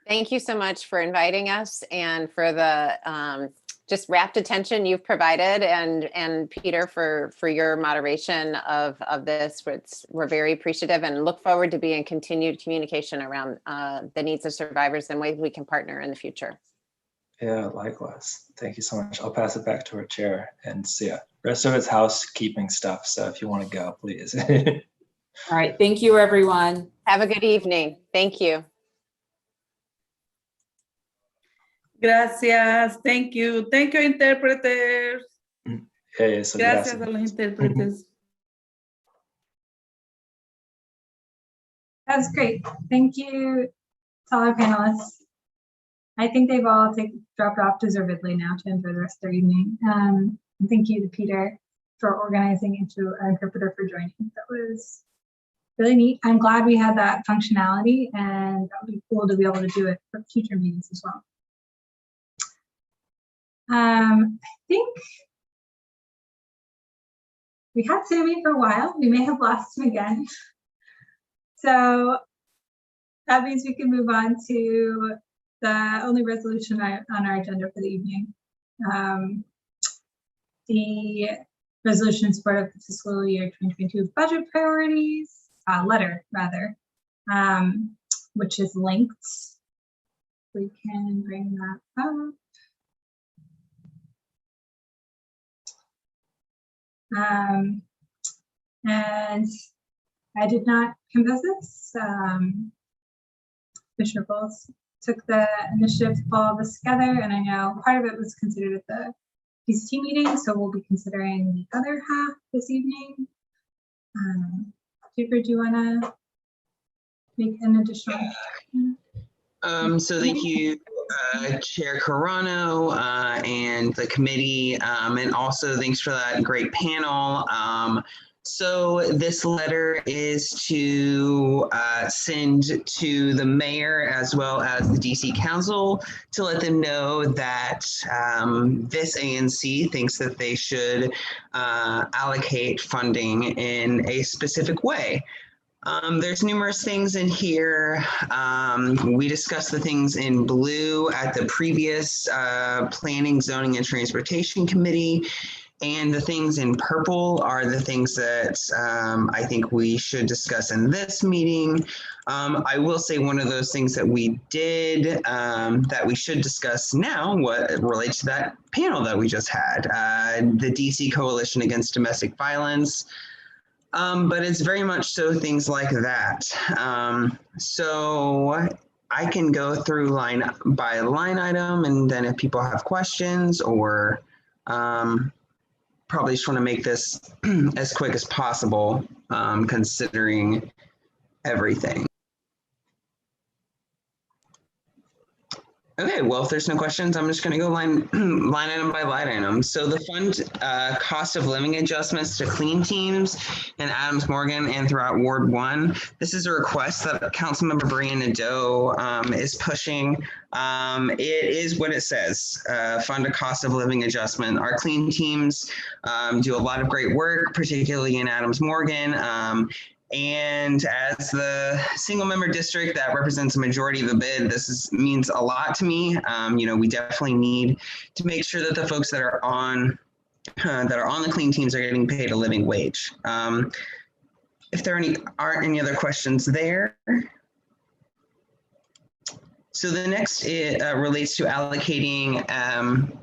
Thank you so much for inviting us and for the just rapt attention you've provided, and Peter for your moderation of this. We're very appreciative and look forward to being in continued communication around the needs of survivors and ways we can partner in the future. Yeah, likewise. Thank you so much. I'll pass it back to our chair and see ya. Rest of it's housekeeping stuff, so if you want to go, please. All right, thank you, everyone. Have a good evening. Thank you. Gracias. Thank you. Thank you, intérpretes. Eso, Gracias a los intérpretes. That's great. Thank you to all our panelists. I think they've all dropped off deservedly now to enjoy the rest of their evening. And thank you to Peter for organizing and to our interpreter for joining. That was really neat. I'm glad we had that functionality, and that would be cool to be able to do it for future meetings as well. I think we had Sammy for a while. We may have lost him again. So that means we can move on to the only resolution on our agenda for the evening. The resolution in support of the fiscal year 2022 budget priorities, letter rather, which is linked. We can bring that up. And I did not compose this. Commissioner Bowles took the initiative to pull all this together, and I know part of it was considered at the PCT meeting, so we'll be considering the other half this evening. Jupiter, do you want to make an additional? So thank you, Chair Carano, and the committee, and also thanks for that great panel. So this letter is to send to the mayor as well as the DC Council to let them know that this ANC thinks that they should allocate funding in a specific way. There's numerous things in here. We discussed the things in blue at the previous Planning, Zoning, and Transportation Committee. And the things in purple are the things that I think we should discuss in this meeting. I will say one of those things that we did that we should discuss now, what relates to that panel that we just had, the DC Coalition Against Domestic Violence. But it's very much so things like that. So I can go through line by line item, and then if people have questions or probably just want to make this as quick as possible, considering everything. Okay, well, if there's no questions, I'm just going to go line item by line item. So the fund cost of living adjustments to clean teams in Adams Morgan and throughout Ward 1. This is a request that Councilmember Brianna Nadeau is pushing. It is what it says, fund a cost of living adjustment. Our clean teams do a lot of great work, particularly in Adams Morgan. And as the single member district that represents a majority of the bid, this means a lot to me. You know, we definitely need to make sure that the folks that are on the clean teams are getting paid a living wage. If there aren't any other questions there. So the next relates to allocating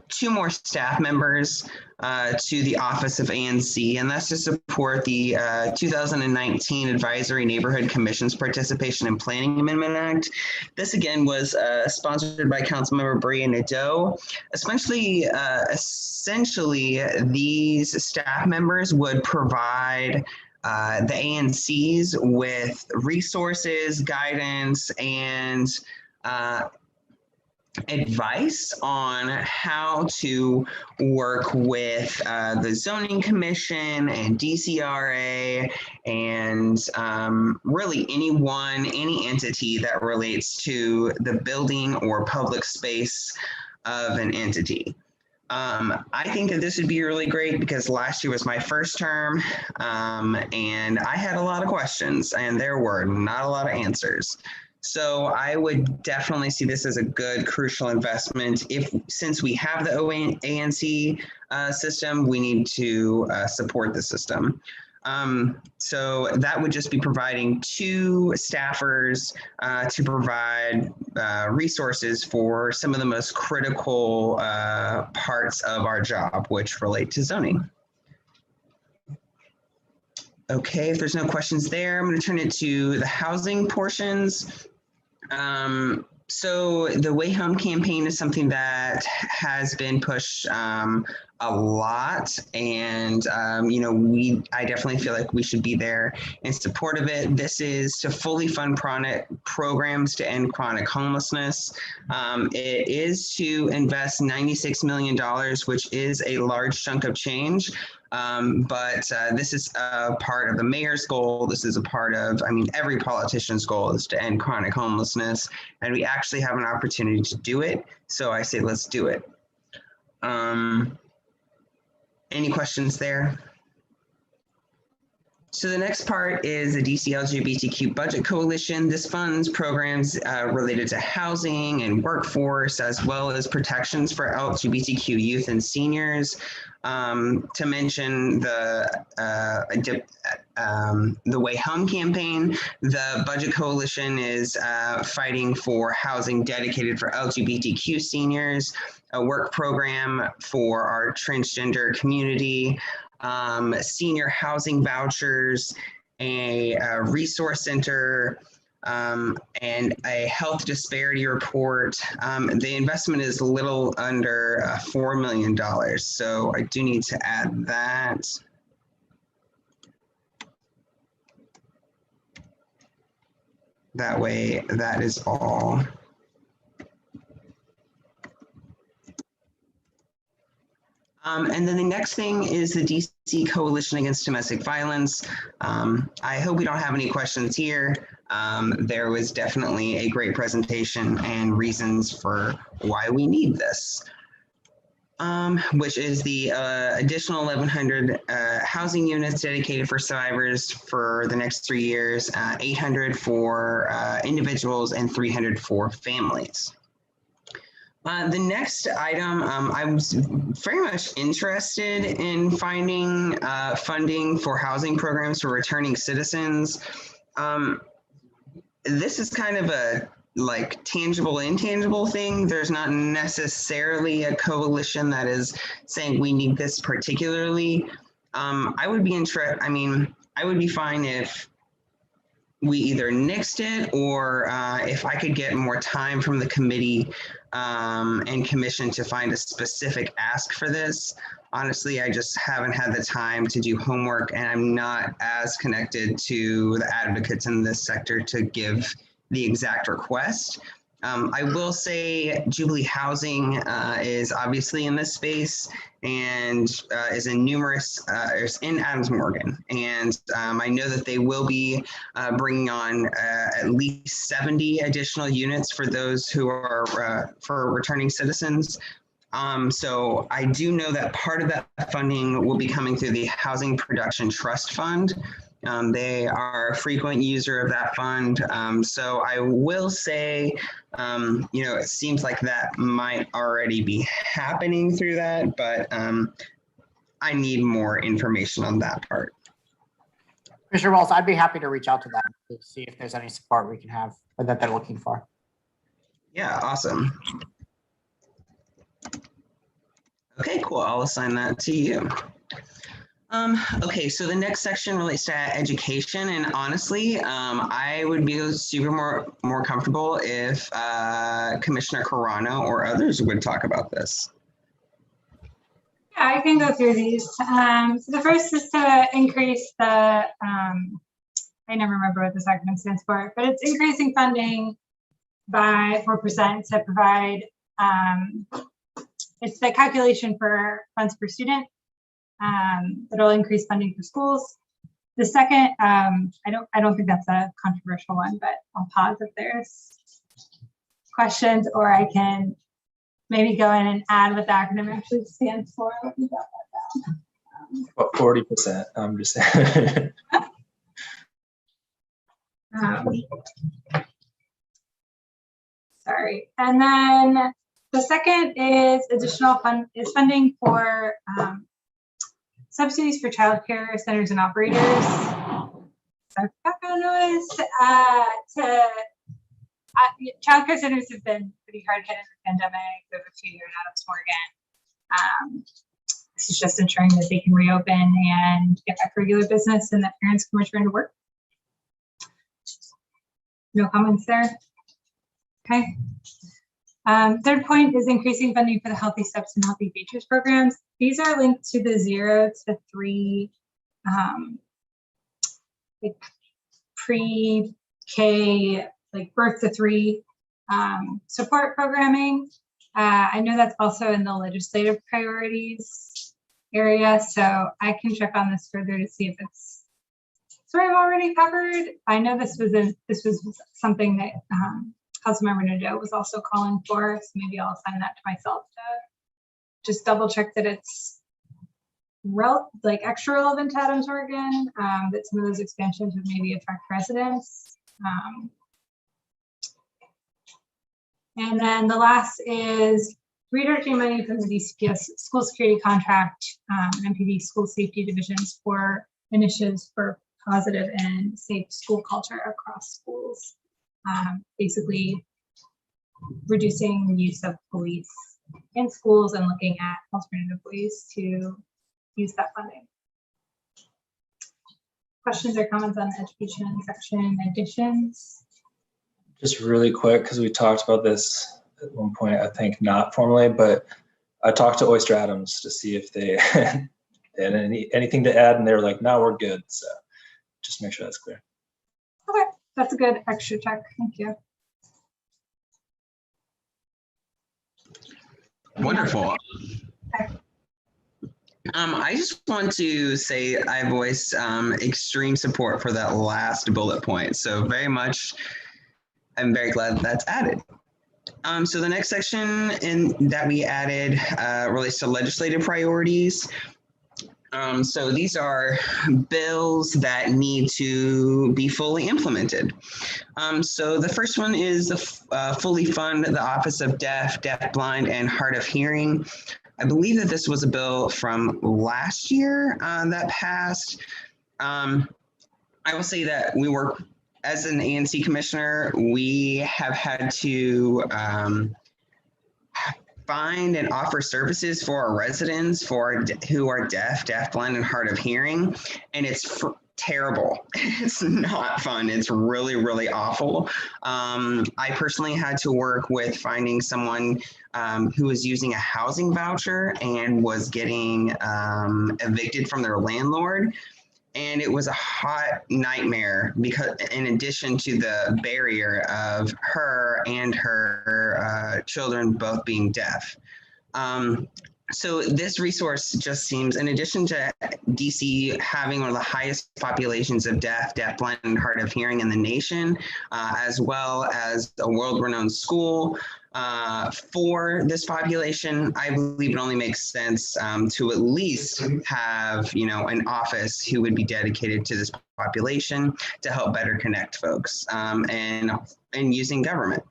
2 more staff members to the Office of ANC, and that's to support the 2019 Advisory Neighborhood Commission's Participation in Planning Amendment Act. This again was sponsored by Councilmember Brianna Nadeau. Essentially, these staff members would provide the ANCs with resources, guidance, and advice on how to work with the Zoning Commission and DCRA and really any entity that relates to the building or public space of an entity. I think that this would be really great because last year was my first term and I had a lot of questions and there were not a lot of answers. So I would definitely see this as a good, crucial investment. Since we have the ANC system, we need to support the system. So that would just be providing 2 staffers to provide resources for some of the most critical parts of our job, which relate to zoning. Okay, if there's no questions there, I'm going to turn it to the housing portions. So the Way Home campaign is something that has been pushed a lot, and you know, I definitely feel like we should be there in support of it. This is to fully fund programs to end chronic homelessness. It is to invest $96 million, which is a large chunk of change. But this is a part of the mayor's goal. This is a part of, I mean, every politician's goal is to end chronic homelessness, and we actually have an opportunity to do it. So I say, let's do it. Any questions there? So the next part is the DC LGBTQ Budget Coalition. This funds programs related to housing and workforce, as well as protections for LGBTQ youth and seniors. To mention the Way Home campaign, the Budget Coalition is fighting for housing dedicated for LGBTQ seniors, a work program for our transgender community, senior housing vouchers, a resource center, and a health disparity report. The investment is a little under $4 million. So I do need to add that. That way, that is all. And then the next thing is the DC Coalition Against Domestic Violence. I hope we don't have any questions here. There was definitely a great presentation and reasons for why we need this, which is the additional 1,100 housing units dedicated for survivors for the next 3 years, 800 for individuals and 300 for families. The next item, I was very much interested in finding funding for housing programs for returning citizens. This is kind of a like tangible, intangible thing. There's not necessarily a coalition that is saying we need this particularly. I would be I would be fine if we either nixed it or if I could get more time from the committee and commission to find a specific ask for this. Honestly, I just haven't had the time to do homework, and I'm not as connected to the advocates in this sector to give the exact request. I will say Jubilee Housing is obviously in this space and is in is in Adams Morgan. And I know that they will be bringing on at least 70 additional units for those who are for returning citizens. So I do know that part of that funding will be coming through the Housing Production Trust Fund. They are a frequent user of that fund. So I will say, it seems like that might already be happening through that, but I need more information on that part. Commissioner Wells, I'd be happy to reach out to them to see if there's any support we can have or that they're looking for. Yeah, awesome. Okay, cool. I'll assign that to you. Okay, so the next section relates to education, and honestly, I would be super more comfortable if Commissioner Carano or others would talk about this. Yeah, I can go through these. So the first is to increase the, I never remember what this acronym stands for, but it's increasing funding by 4% to provide, it's the calculation for funds per student. That'll increase funding for schools. The second, I don't think that's a controversial one, but I'll pause if there's questions, or I can maybe go in and add what the acronym actually stands for. Let me jot that down. About 40%. I'm just saying. Sorry. And then the second is additional funding for subsidies for childcare centers and operators. Sorry for background noise. Childcare centers have been pretty hard hit in the pandemic. There's a few here in Adams Morgan. This is just ensuring that they can reopen and get back to regular business and that parents can return to work. No comments there? Okay. Third point is increasing funding for the Healthy Steps and Healthy Futures programs. These are linked to the 0 to 3 like pre-K, like birth to 3 support programming. I know that's also in the legislative priorities area, so I can check on this further to see if it's sort of already covered. I know this was something that Councilmember Nadeau was also calling for, so maybe I'll assign that to myself to just double check that it's extra relevant to Adams Morgan, that some of those expansions would maybe attract residents. And then the last is redirecting money from the DCPS school security contract, MPD school safety divisions for initiatives for positive and safe school culture across schools. Basically reducing the use of police in schools and looking at alternative ways to use that funding. questions or comments on the education section additions? Just really quick, because we talked about this at one point, I think not formally, but I talked to Oyster Adams to see if they had anything to add, and they were like, no, we're good. So just make sure that's clear. Okay, that's a good extra check. Thank you. Wonderful. Okay. I just want to say I voice extreme support for that last bullet point. So very much, I'm very glad that's added. So the next section that we added relates to legislative priorities. So these are bills that need to be fully implemented. So the first one is fully fund the Office of Deaf, Blind, and Hard of Hearing. I believe that this was a bill from last year that passed. I will say that we work as an ANC commissioner, we have had to find and offer services for our residents who are deaf, blind, and hard of hearing, and it's terrible. It's not fun. It's really, really awful. I personally had to work with finding someone who was using a housing voucher and was getting evicted from their landlord. And it was a hot nightmare because in addition to the barrier of her and her children both being deaf. So this resource just seems, in addition to DC having one of the highest populations of deaf, blind, and hard of hearing in the nation, as well as a world-renowned school for this population, I believe it only makes sense to at least have, an office who would be dedicated to this population to help better connect folks and using government.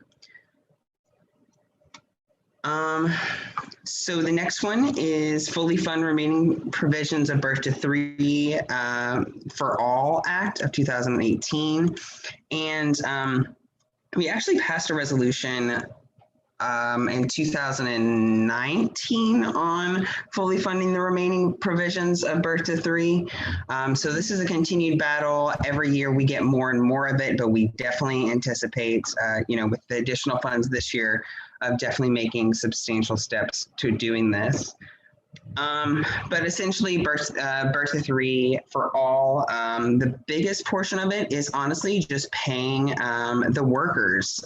So the next one is fully fund remaining provisions of Birth to 3 for All Act of 2018. And we actually passed a resolution in 2019 on fully funding the remaining provisions of Birth to 3. So this is a continued battle. Every year we get more and more of it, but we definitely anticipate, with the additional funds this year, of definitely making substantial steps to doing this. But essentially Birth to 3 for All, the biggest portion of it is honestly just paying the workers.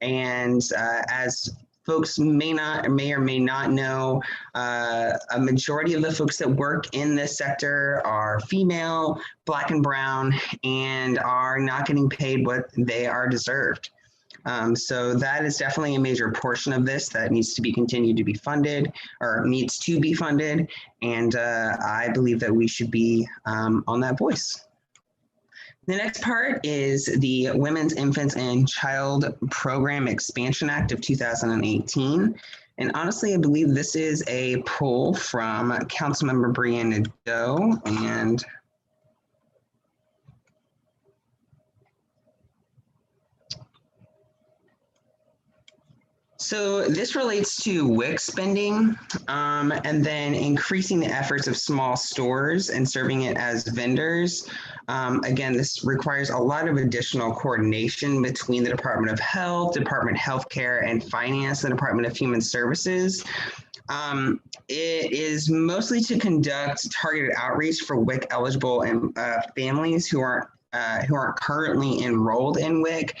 And as folks may or may not know, a majority of the folks that work in this sector are female, Black and brown, and are not getting paid what they are deserved. So that is definitely a major portion of this that needs to be continued to be funded, or needs to be funded. And I believe that we should be on that voice. The next part is the Women's, Infants, and Child Program Expansion Act of 2018. And honestly, I believe this is a pull from Councilmember Brianna Doe. And so this relates to WIC spending and then increasing the efforts of small stores and serving it as vendors. Again, this requires a lot of additional coordination between the Department of Health, Department of Healthcare, and Finance, the Department of Human Services. It is mostly to conduct targeted outreach for WIC eligible and families who aren't currently enrolled in WIC.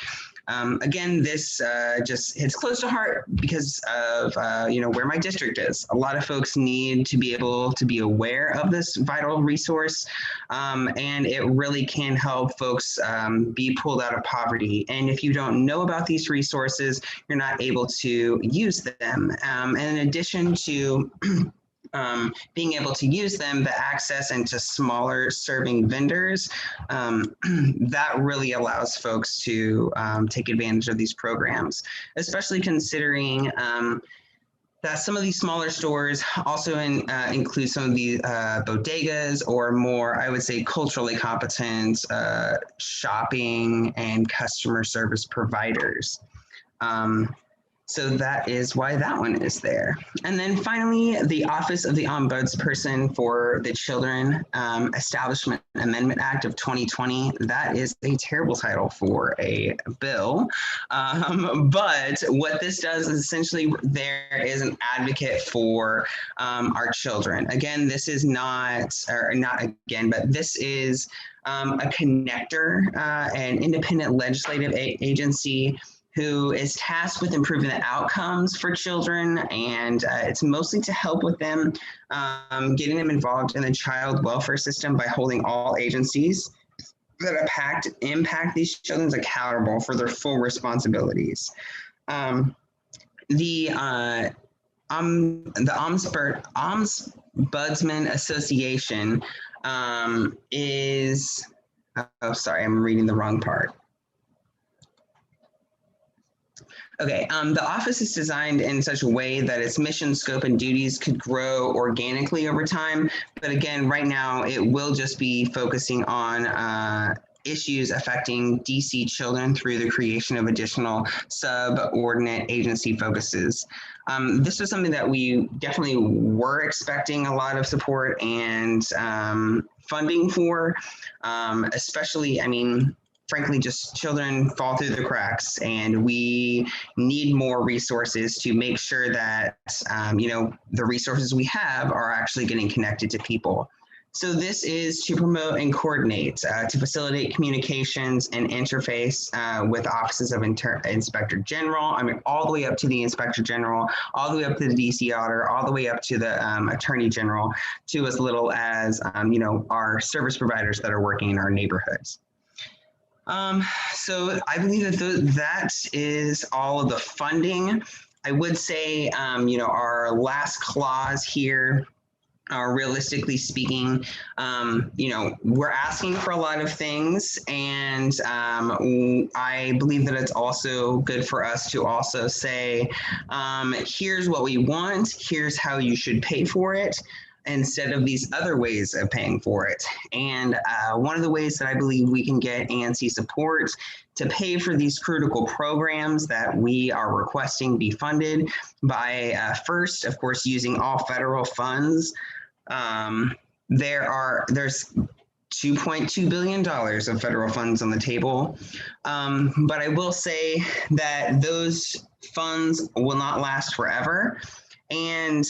Again, this just hits close to heart because of where my district is. A lot of folks need to be able to be aware of this vital resource, and it really can help folks be pulled out of poverty. And if you don't know about these resources, you're not able to use them. And in addition to being able to use them, the access into smaller serving vendors, that really allows folks to take advantage of these programs, especially considering that some of these smaller stores also include some of the bodegas or more, I would say, culturally competent shopping and customer service providers. So that is why that one is there. And then finally, the Office of the Ombudsperson for the Children Establishment Amendment Act of 2020. That is a terrible title for a bill. But what this does is essentially there is an advocate for our children. Again, this is not, or not again, but this is a connector, an independent legislative agency who is tasked with improving the outcomes for children, and it's mostly to help with them, getting them involved in the child welfare system by holding all agencies that impact these children accountable for their full responsibilities. The Ombudsman Association is, oh, sorry, I'm reading the wrong part. Okay, the office is designed in such a way that its mission, scope, and duties could grow organically over time. But again, right now, it will just be focusing on issues affecting DC children through the creation of additional subordinate agency focuses. This was something that we definitely were expecting a lot of support and funding for, especially, I mean, frankly, just children fall through the cracks, and we need more resources to make sure that, you know, the resources we have are actually getting connected to people. So this is to promote and coordinate, to facilitate communications and interface with offices of Inspector General, I mean, all the way up to the Inspector General, all the way up to the DC Auditor, all the way up to the Attorney General, to as little as, you know, our service providers that are working in our neighborhoods. So I believe that that is all of the funding. I would say, you know, our last clause here, realistically speaking, you know, we're asking for a lot of things, and I believe that it's also good for us to also say, here's what we want, here's how you should pay for it, instead of these other ways of paying for it. And one of the ways that I believe we can get ANC support to pay for these critical programs that we are requesting be funded by first, of course, using all federal funds. There's $2.2 billion of federal funds on the table. But I will say that those funds will not last forever. And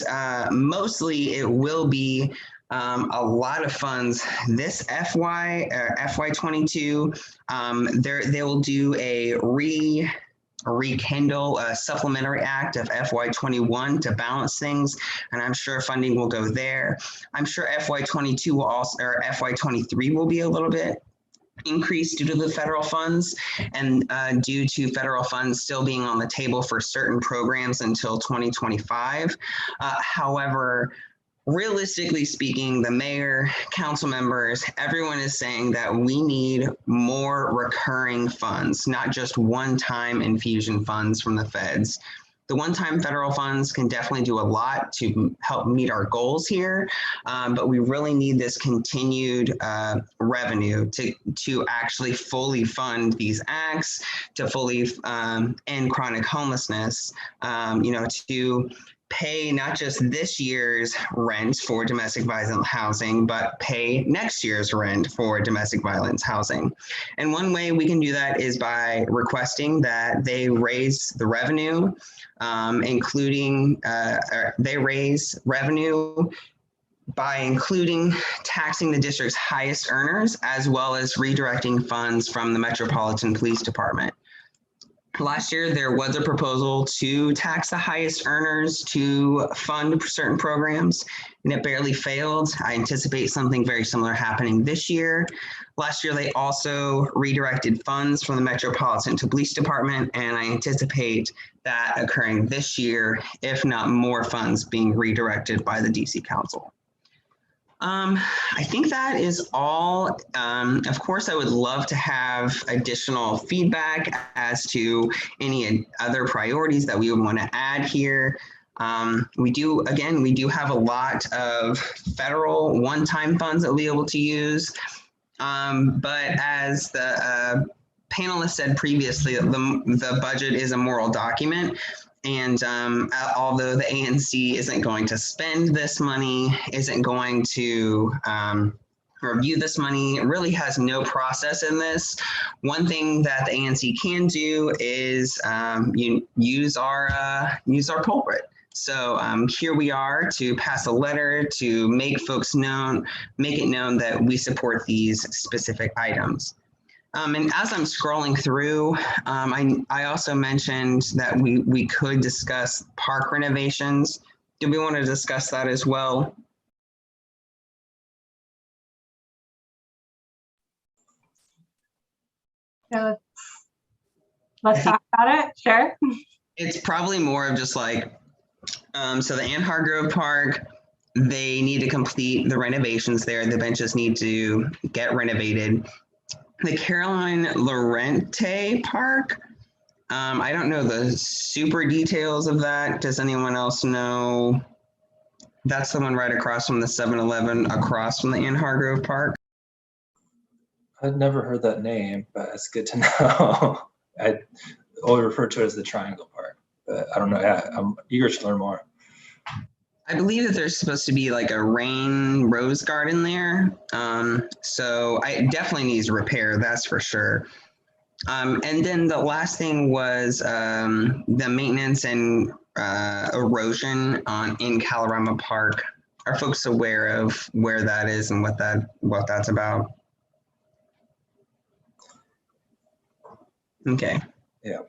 mostly it will be a lot of funds this FY22. They will do a rekindle a supplementary act of FY21 to balance things, and I'm sure funding will go there. I'm sure FY22 will also, or FY23 will be a little bit increased due to the federal funds, and due to federal funds still being on the table for certain programs until 2025. However, realistically speaking, the mayor, council members, everyone is saying that we need more recurring funds, not just one-time infusion funds from the feds. The one-time federal funds can definitely do a lot to help meet our goals here, but we really need this continued revenue to actually fully fund these acts, to fully end chronic homelessness, you know, to pay not just this year's rent for domestic violence housing, but pay next year's rent for domestic violence housing. And one way we can do that is by requesting that they raise the revenue, including, they raise revenue by including taxing the district's highest earners, as well as redirecting funds from the Metropolitan Police Department. Last year, there was a proposal to tax the highest earners to fund certain programs, and it barely failed. I anticipate something very similar happening this year. Last year, they also redirected funds from the Metropolitan Police Department, and I anticipate that occurring this year, if not more funds being redirected by the DC Council. I think that is all. Of course, I would love to have additional feedback as to any other priorities that we would want to add here. We do have a lot of federal one-time funds that we'll be able to use. But as the panelists said previously, the budget is a moral document. And although the ANC isn't going to spend this money, isn't going to review this money, it really has no process in this. One thing that the ANC can do is use our culprit. So here we are to pass a letter to make it known that we support these specific items. And as I'm scrolling through, I also mentioned that we could discuss park renovations. Do we want to discuss that as well? So let's talk about it. Sure. It's probably more of just like, so the Ann Hargrove Park, they need to complete the renovations there. The benches need to get renovated. The Caroline Lorente Park, I don't know the super details of that. Does anyone else know? That's the one right across from the 7-Eleven, across from the Ann Hargrove Park. I'd never heard that name, but it's good to know. I always refer to it as the Triangle Park, but I don't know. Yeah, I'm eager to learn more. I believe that there's supposed to be like a rain rose garden there. So it definitely needs repair, that's for sure. And then the last thing was the maintenance and erosion in Kalorama Park. Are folks aware of where that is and what that's about? Okay. Yeah.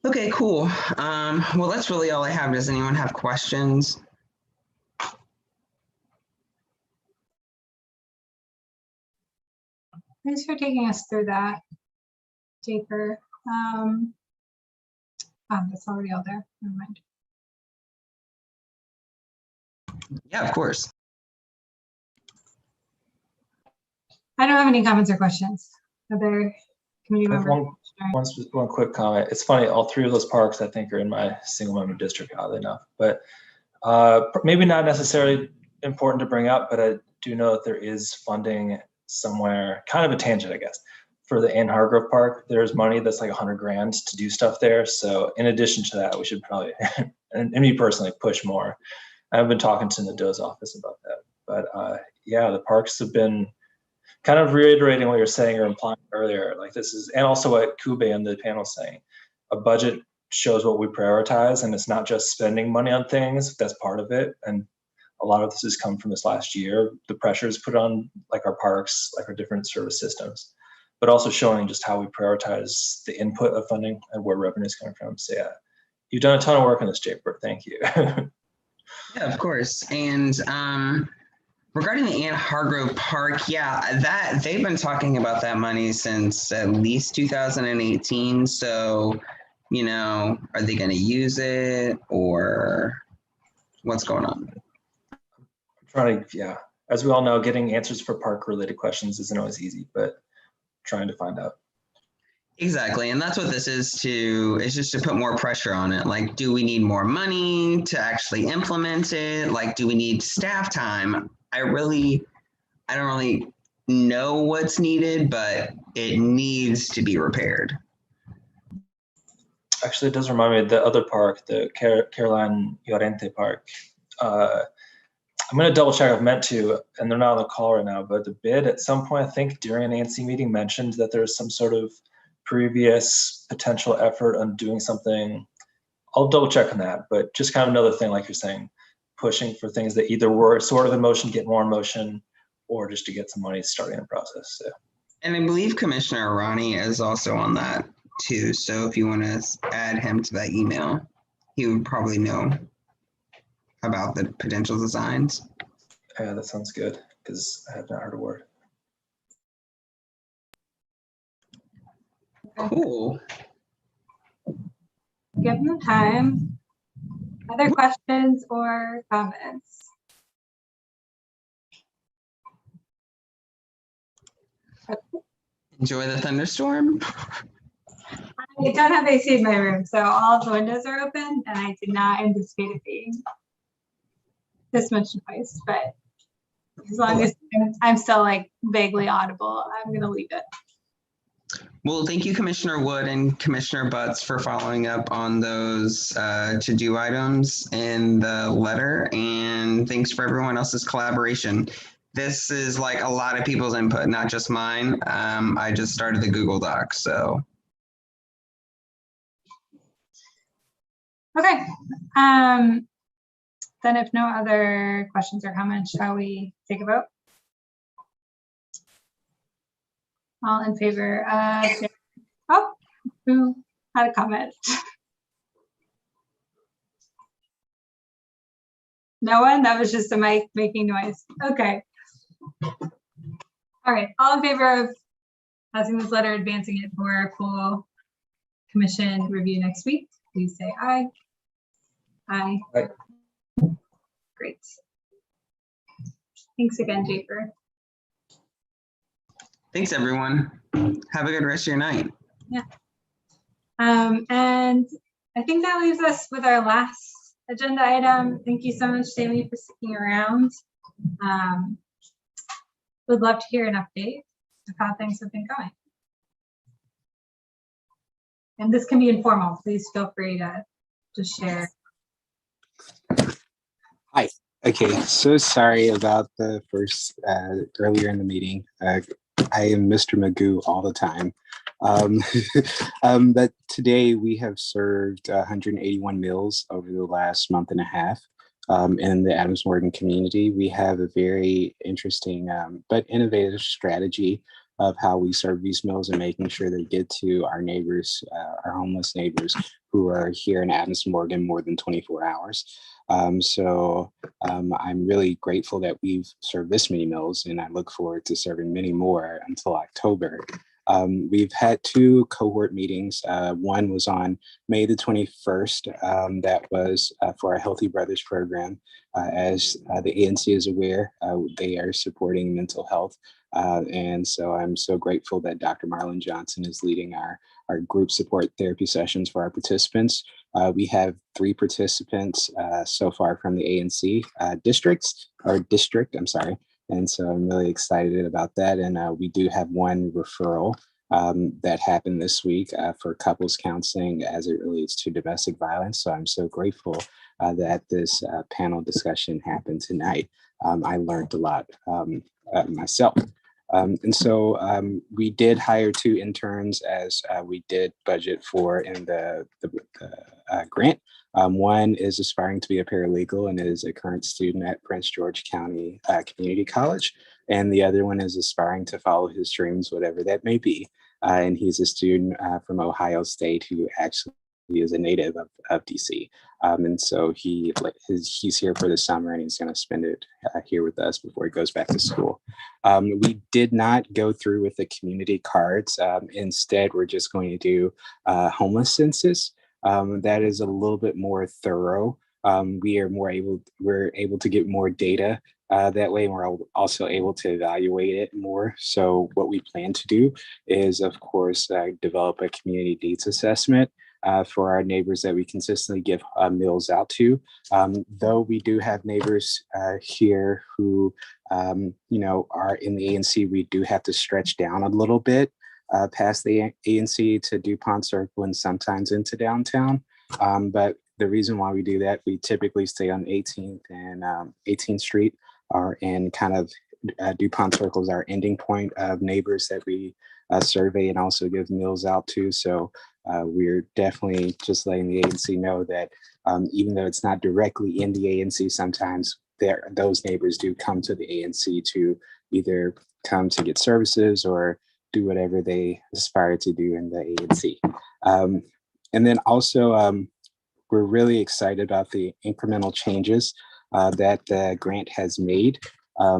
Okay, cool. Well, that's really all I have. Does anyone have questions? Thanks for taking us through that, Japer. That's already all there. Never mind. Yeah, of course. I don't have any comments or questions. Other community I have members? one quick comment. It's funny, all three of those parks I think are in my single member district, oddly enough, but maybe not necessarily important to bring up, but I do know that there is funding somewhere, kind of a tangent, I guess, for the Ann Hargrove Park. There's money that's like $100 grand to do stuff there. So in addition to that, we should probably, and me personally, push more. I've been talking to Nadeau's office about that, but yeah, the parks have been kind of reiterating what you're saying or implying earlier, like this is, and also what Kube and the panel saying, a budget shows what we prioritize, and it's not just spending money on things, that's part of it. And a lot of this has come from this last year, the pressures put on like our parks, like our different service systems, but also showing just how we prioritize the input of funding and where revenue is coming from. So yeah, you've done a ton of work on this, Japer, thank you. Yeah, of course. And regarding the Ann Hargrove Park, yeah, that they've been talking about that money since at least 2018. So, you know, are they going to use it or what's going on? I'm trying to, yeah, as we all know, getting answers for park related questions isn't always easy, but trying to find out. Exactly. And that's what this is it's just to put more pressure on it. Like, do we need more money to actually implement it? Like, do we need staff time? I don't really know what's needed, but it needs to be repaired. Actually, it does remind me of the other park, the Caroline Llorente Park. I'm going to double check, I've meant to, and they're not on the call right now, but the bid at some point, I think during an ANC meeting, mentioned that there's some sort of previous potential effort on doing something. I'll double check on that, but just kind of another thing, like you're saying, pushing for things that either were sort of in motion, get more in motion, or just to get some money starting the process. So. And I believe Commissioner Arani is also on that too. So if you want to add him to that email, he would probably know about the potential designs. Yeah, that sounds good, because I have not heard a word. Cool. Give them time. Other questions or comments? Enjoy the thunderstorm. I don't have AC in my room, so all the windows are open, and I did not anticipate it being this much noise. But as long as I'm still like vaguely audible, I'm gonna leave it. Well, thank you, Commissioner Wood and Commissioner Butts, for following up on those to-do items in the letter. And thanks for everyone else's collaboration. This is like a lot of people's input, not just mine. I just started the Google Doc, so. Okay. Then if no other questions or comments, shall we take a vote? All in favor of, oh, who had a comment? No one? That was just a mic making noise. Okay. All right, all in favor of passing this letter, advancing it for a full commission review next week, please say aye. Aye. Aye. Great. Thanks again, Japer. Thanks, everyone. Have a good rest of your night. Yeah. And I think that leaves us with our last agenda item. Thank you so much, Sammy, for sticking around. Would love to hear an update of how things have been going. And this can be informal. Please feel free to just share. Hi. Okay, so sorry about the first earlier in the meeting. I am Mr. Magoo all the time. But today we have served 181 meals over the last month and a half in the Adams Morgan community. We have a very interesting but innovative strategy of how we serve these meals and making sure they get to our neighbors, our homeless neighbors who are here in Adams Morgan more than 24 hours. So I'm really grateful that we've served this many meals, and I look forward to serving many more until October. We've had 2 cohort meetings. One was on May the 21st. That was for our Healthy Brothers program. As the ANC is aware, they are supporting mental health. And so I'm so grateful that Dr. Marlon Johnson is leading our group support therapy sessions for our participants. We have 3 participants so far from the ANC district, I'm sorry. And so I'm really excited about that. And we do have 1 referral that happened this week for couples counseling as it relates to domestic violence. So I'm so grateful that this panel discussion happened tonight. I learned a lot myself. And so we did hire 2 interns as we did budget for in the grant. One is aspiring to be a paralegal and is a current student at Prince George County Community College. And the other one is aspiring to follow his dreams, whatever that may be. And he's a student from Ohio State who actually is a native of DC. And so he's here for the summer and he's going to spend it here with us before he goes back to school. We did not go through with the community cards. Instead, we're just going to do homeless census. That is a little bit more thorough. We're able to get more data that way, and we're also able to evaluate it more. So what we plan to do is, of course, develop a community needs assessment for our neighbors that we consistently give meals out to. Though we do have neighbors here who, are in the ANC, we do have to stretch down a little bit past the ANC to DuPont Circle and sometimes into downtown. But the reason why we do that, we typically stay on 18th and 18th Street and kind of DuPont Circle is our ending point of neighbors that we survey and also give meals out to. So we're definitely just letting the ANC know that even though it's not directly in the ANC, sometimes those neighbors do come to the ANC to either come to get services or do whatever they aspire to do in the ANC. And then also, we're really excited about the incremental changes that the grant has made.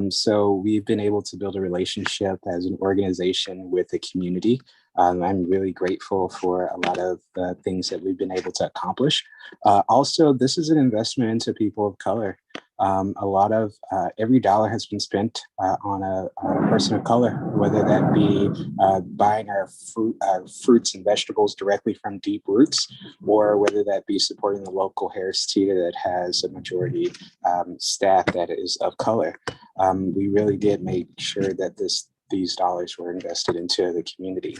So we've been able to build a relationship as an organization with the community. I'm really grateful for a lot of the things that we've been able to accomplish. Also, this is an investment into people of color. A lot of every dollar has been spent on a person of color, whether that be buying our fruits and vegetables directly from Deep Roots, or whether that be supporting the local Harris Teeter that has a majority staff that is of color. We really did make sure that these dollars were invested into the community.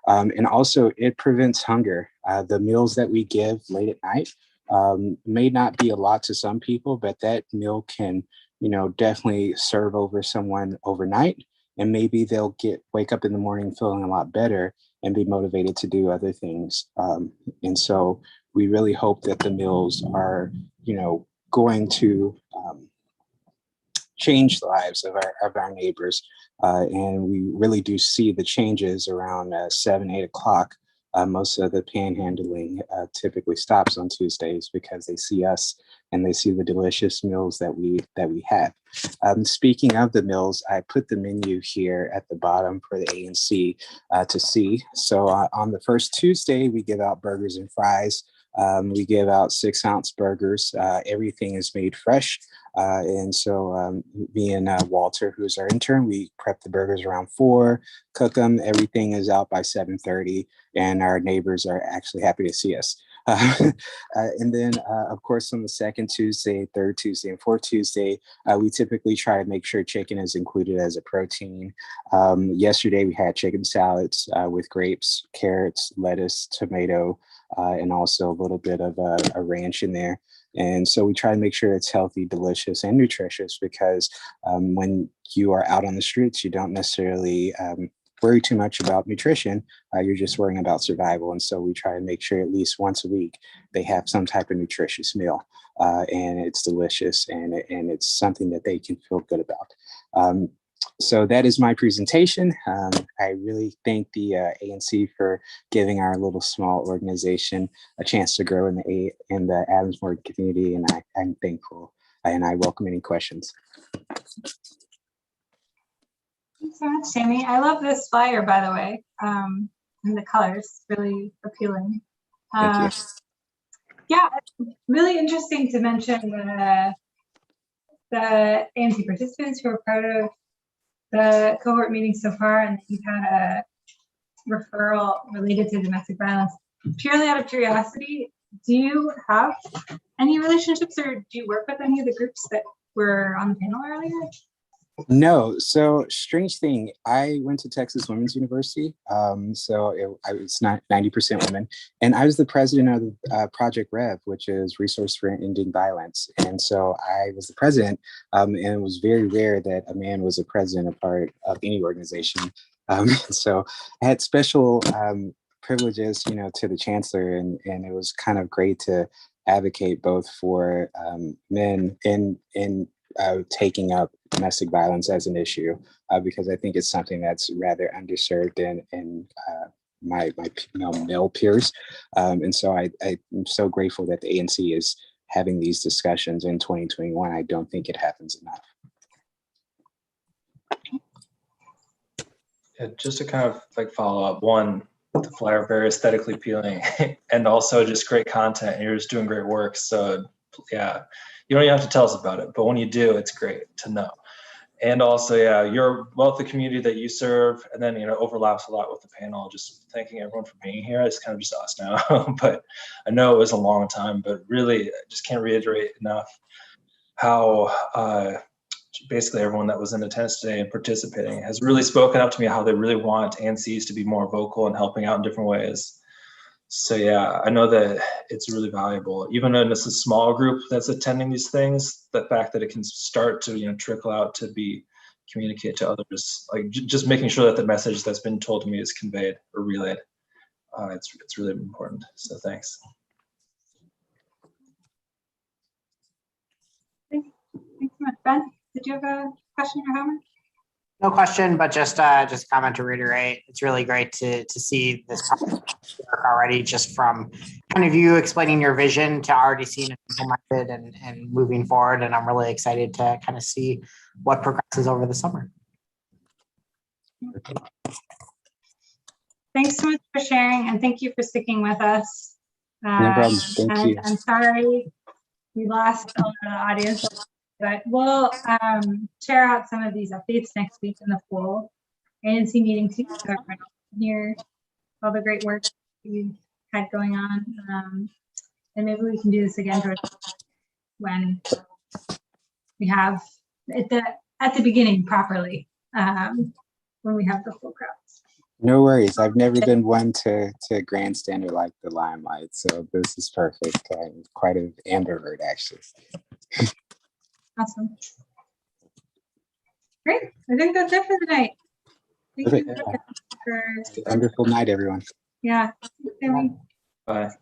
And also it prevents hunger. The meals that we give late at night may not be a lot to some people, but that meal can, definitely serve over someone overnight. And maybe they'll wake up in the morning feeling a lot better and be motivated to do other things. And so we really hope that the meals are, going to change the lives of our neighbors. And we really do see the changes around 7, 8 o'clock. Most of the panhandling typically stops on Tuesdays because they see us and they see the delicious meals that we have. Speaking of the meals, I put the menu here at the bottom for the ANC to see. So on the first Tuesday, we give out burgers and fries. We give out 6-ounce burgers. Everything is made fresh. And so me and Walter, who's our intern, we prep the burgers around 4, cook them. Everything is out by 7:30, and our neighbors are actually happy to see us. And then, of course, on the second Tuesday, third Tuesday, and fourth Tuesday, we typically try to make sure chicken is included as a protein. Yesterday, we had chicken salads with grapes, carrots, lettuce, tomato, and also a little bit of a ranch in there. And so we try to make sure it's healthy, delicious, and nutritious because when you are out on the streets, you don't necessarily worry too much about nutrition. You're just worrying about survival. And so we try to make sure at least once a week they have some type of nutritious meal and it's delicious and it's something that they can feel good about. So that is my presentation. I really thank the ANC for giving our little small organization a chance to grow in the Adams Morgan community, and I'm thankful, and I welcome any questions. Thanks so much, Sammy. I love this flyer, by the way, and the colors, really appealing. Thank you. Yeah, it's really interesting to mention the ANC participants who are part of the cohort meeting so far, and you've had a referral related to domestic violence. Purely out of curiosity, do you have any relationships or do you work with any of the groups that were on the panel earlier? No. So strange thing, I went to Texas Women's University. So I was not 90% women. And I was the president of Project Rev, which is Resource for Ending Violence. And so I was the president. And it was very rare that a man was a president, a part of any organization. So I had special privileges, to the chancellor. And it was kind of great to advocate both for men in taking up domestic violence as an issue, because I think it's something that's rather underserved in my male peers. And so I'm so grateful that the ANC is having these discussions in 2021. I don't think it happens enough. Yeah, just to kind of follow up, one, the flyer very aesthetically appealing and also just great content, and you're just doing great work. So yeah, you don't even have to tell us about it, but when you do, it's great to know. And also, yeah, your wealth of community that you serve, and then, overlaps a lot with the panel. Just thanking everyone for being here. It's kind of just us now, but I know it was a long time, but really I just can't reiterate enough how basically everyone that was in attendance today and participating has really spoken up to me how they really want ANCs to be more vocal and helping out in different ways. So yeah, I know that it's really valuable, even when it's a small group that's attending these things, the fact that it can start to, trickle out to be communicated to others, like just making sure that the message that's been told to me is conveyed or relayed. It's really important. So thanks. Thanks so much. Ben, did you have a question or comment? No question, but just comment to reiterate. It's really great to see this work already, just from kind of you explaining your vision to already seeing it implemented and moving forward. And I'm really excited to kind of see what progresses over the summer. Thanks so much for sharing, and thank you for sticking with us. No problem. Thank you. I'm sorry we lost a lot of the audience, but we'll share out some of these updates next week in the full ANC meeting too. So everyone can hear all the great work we've had going on. And maybe we can do this again when we have at the beginning properly, when we have the full crowds. No worries. I've never been one to grandstand or like the limelight, so this is perfect. I'm quite an ambivert, actually. Awesome. Great. I think that's it for the night. Thank you Perfect. for Wonderful night, everyone. yeah. Sammy. Bye.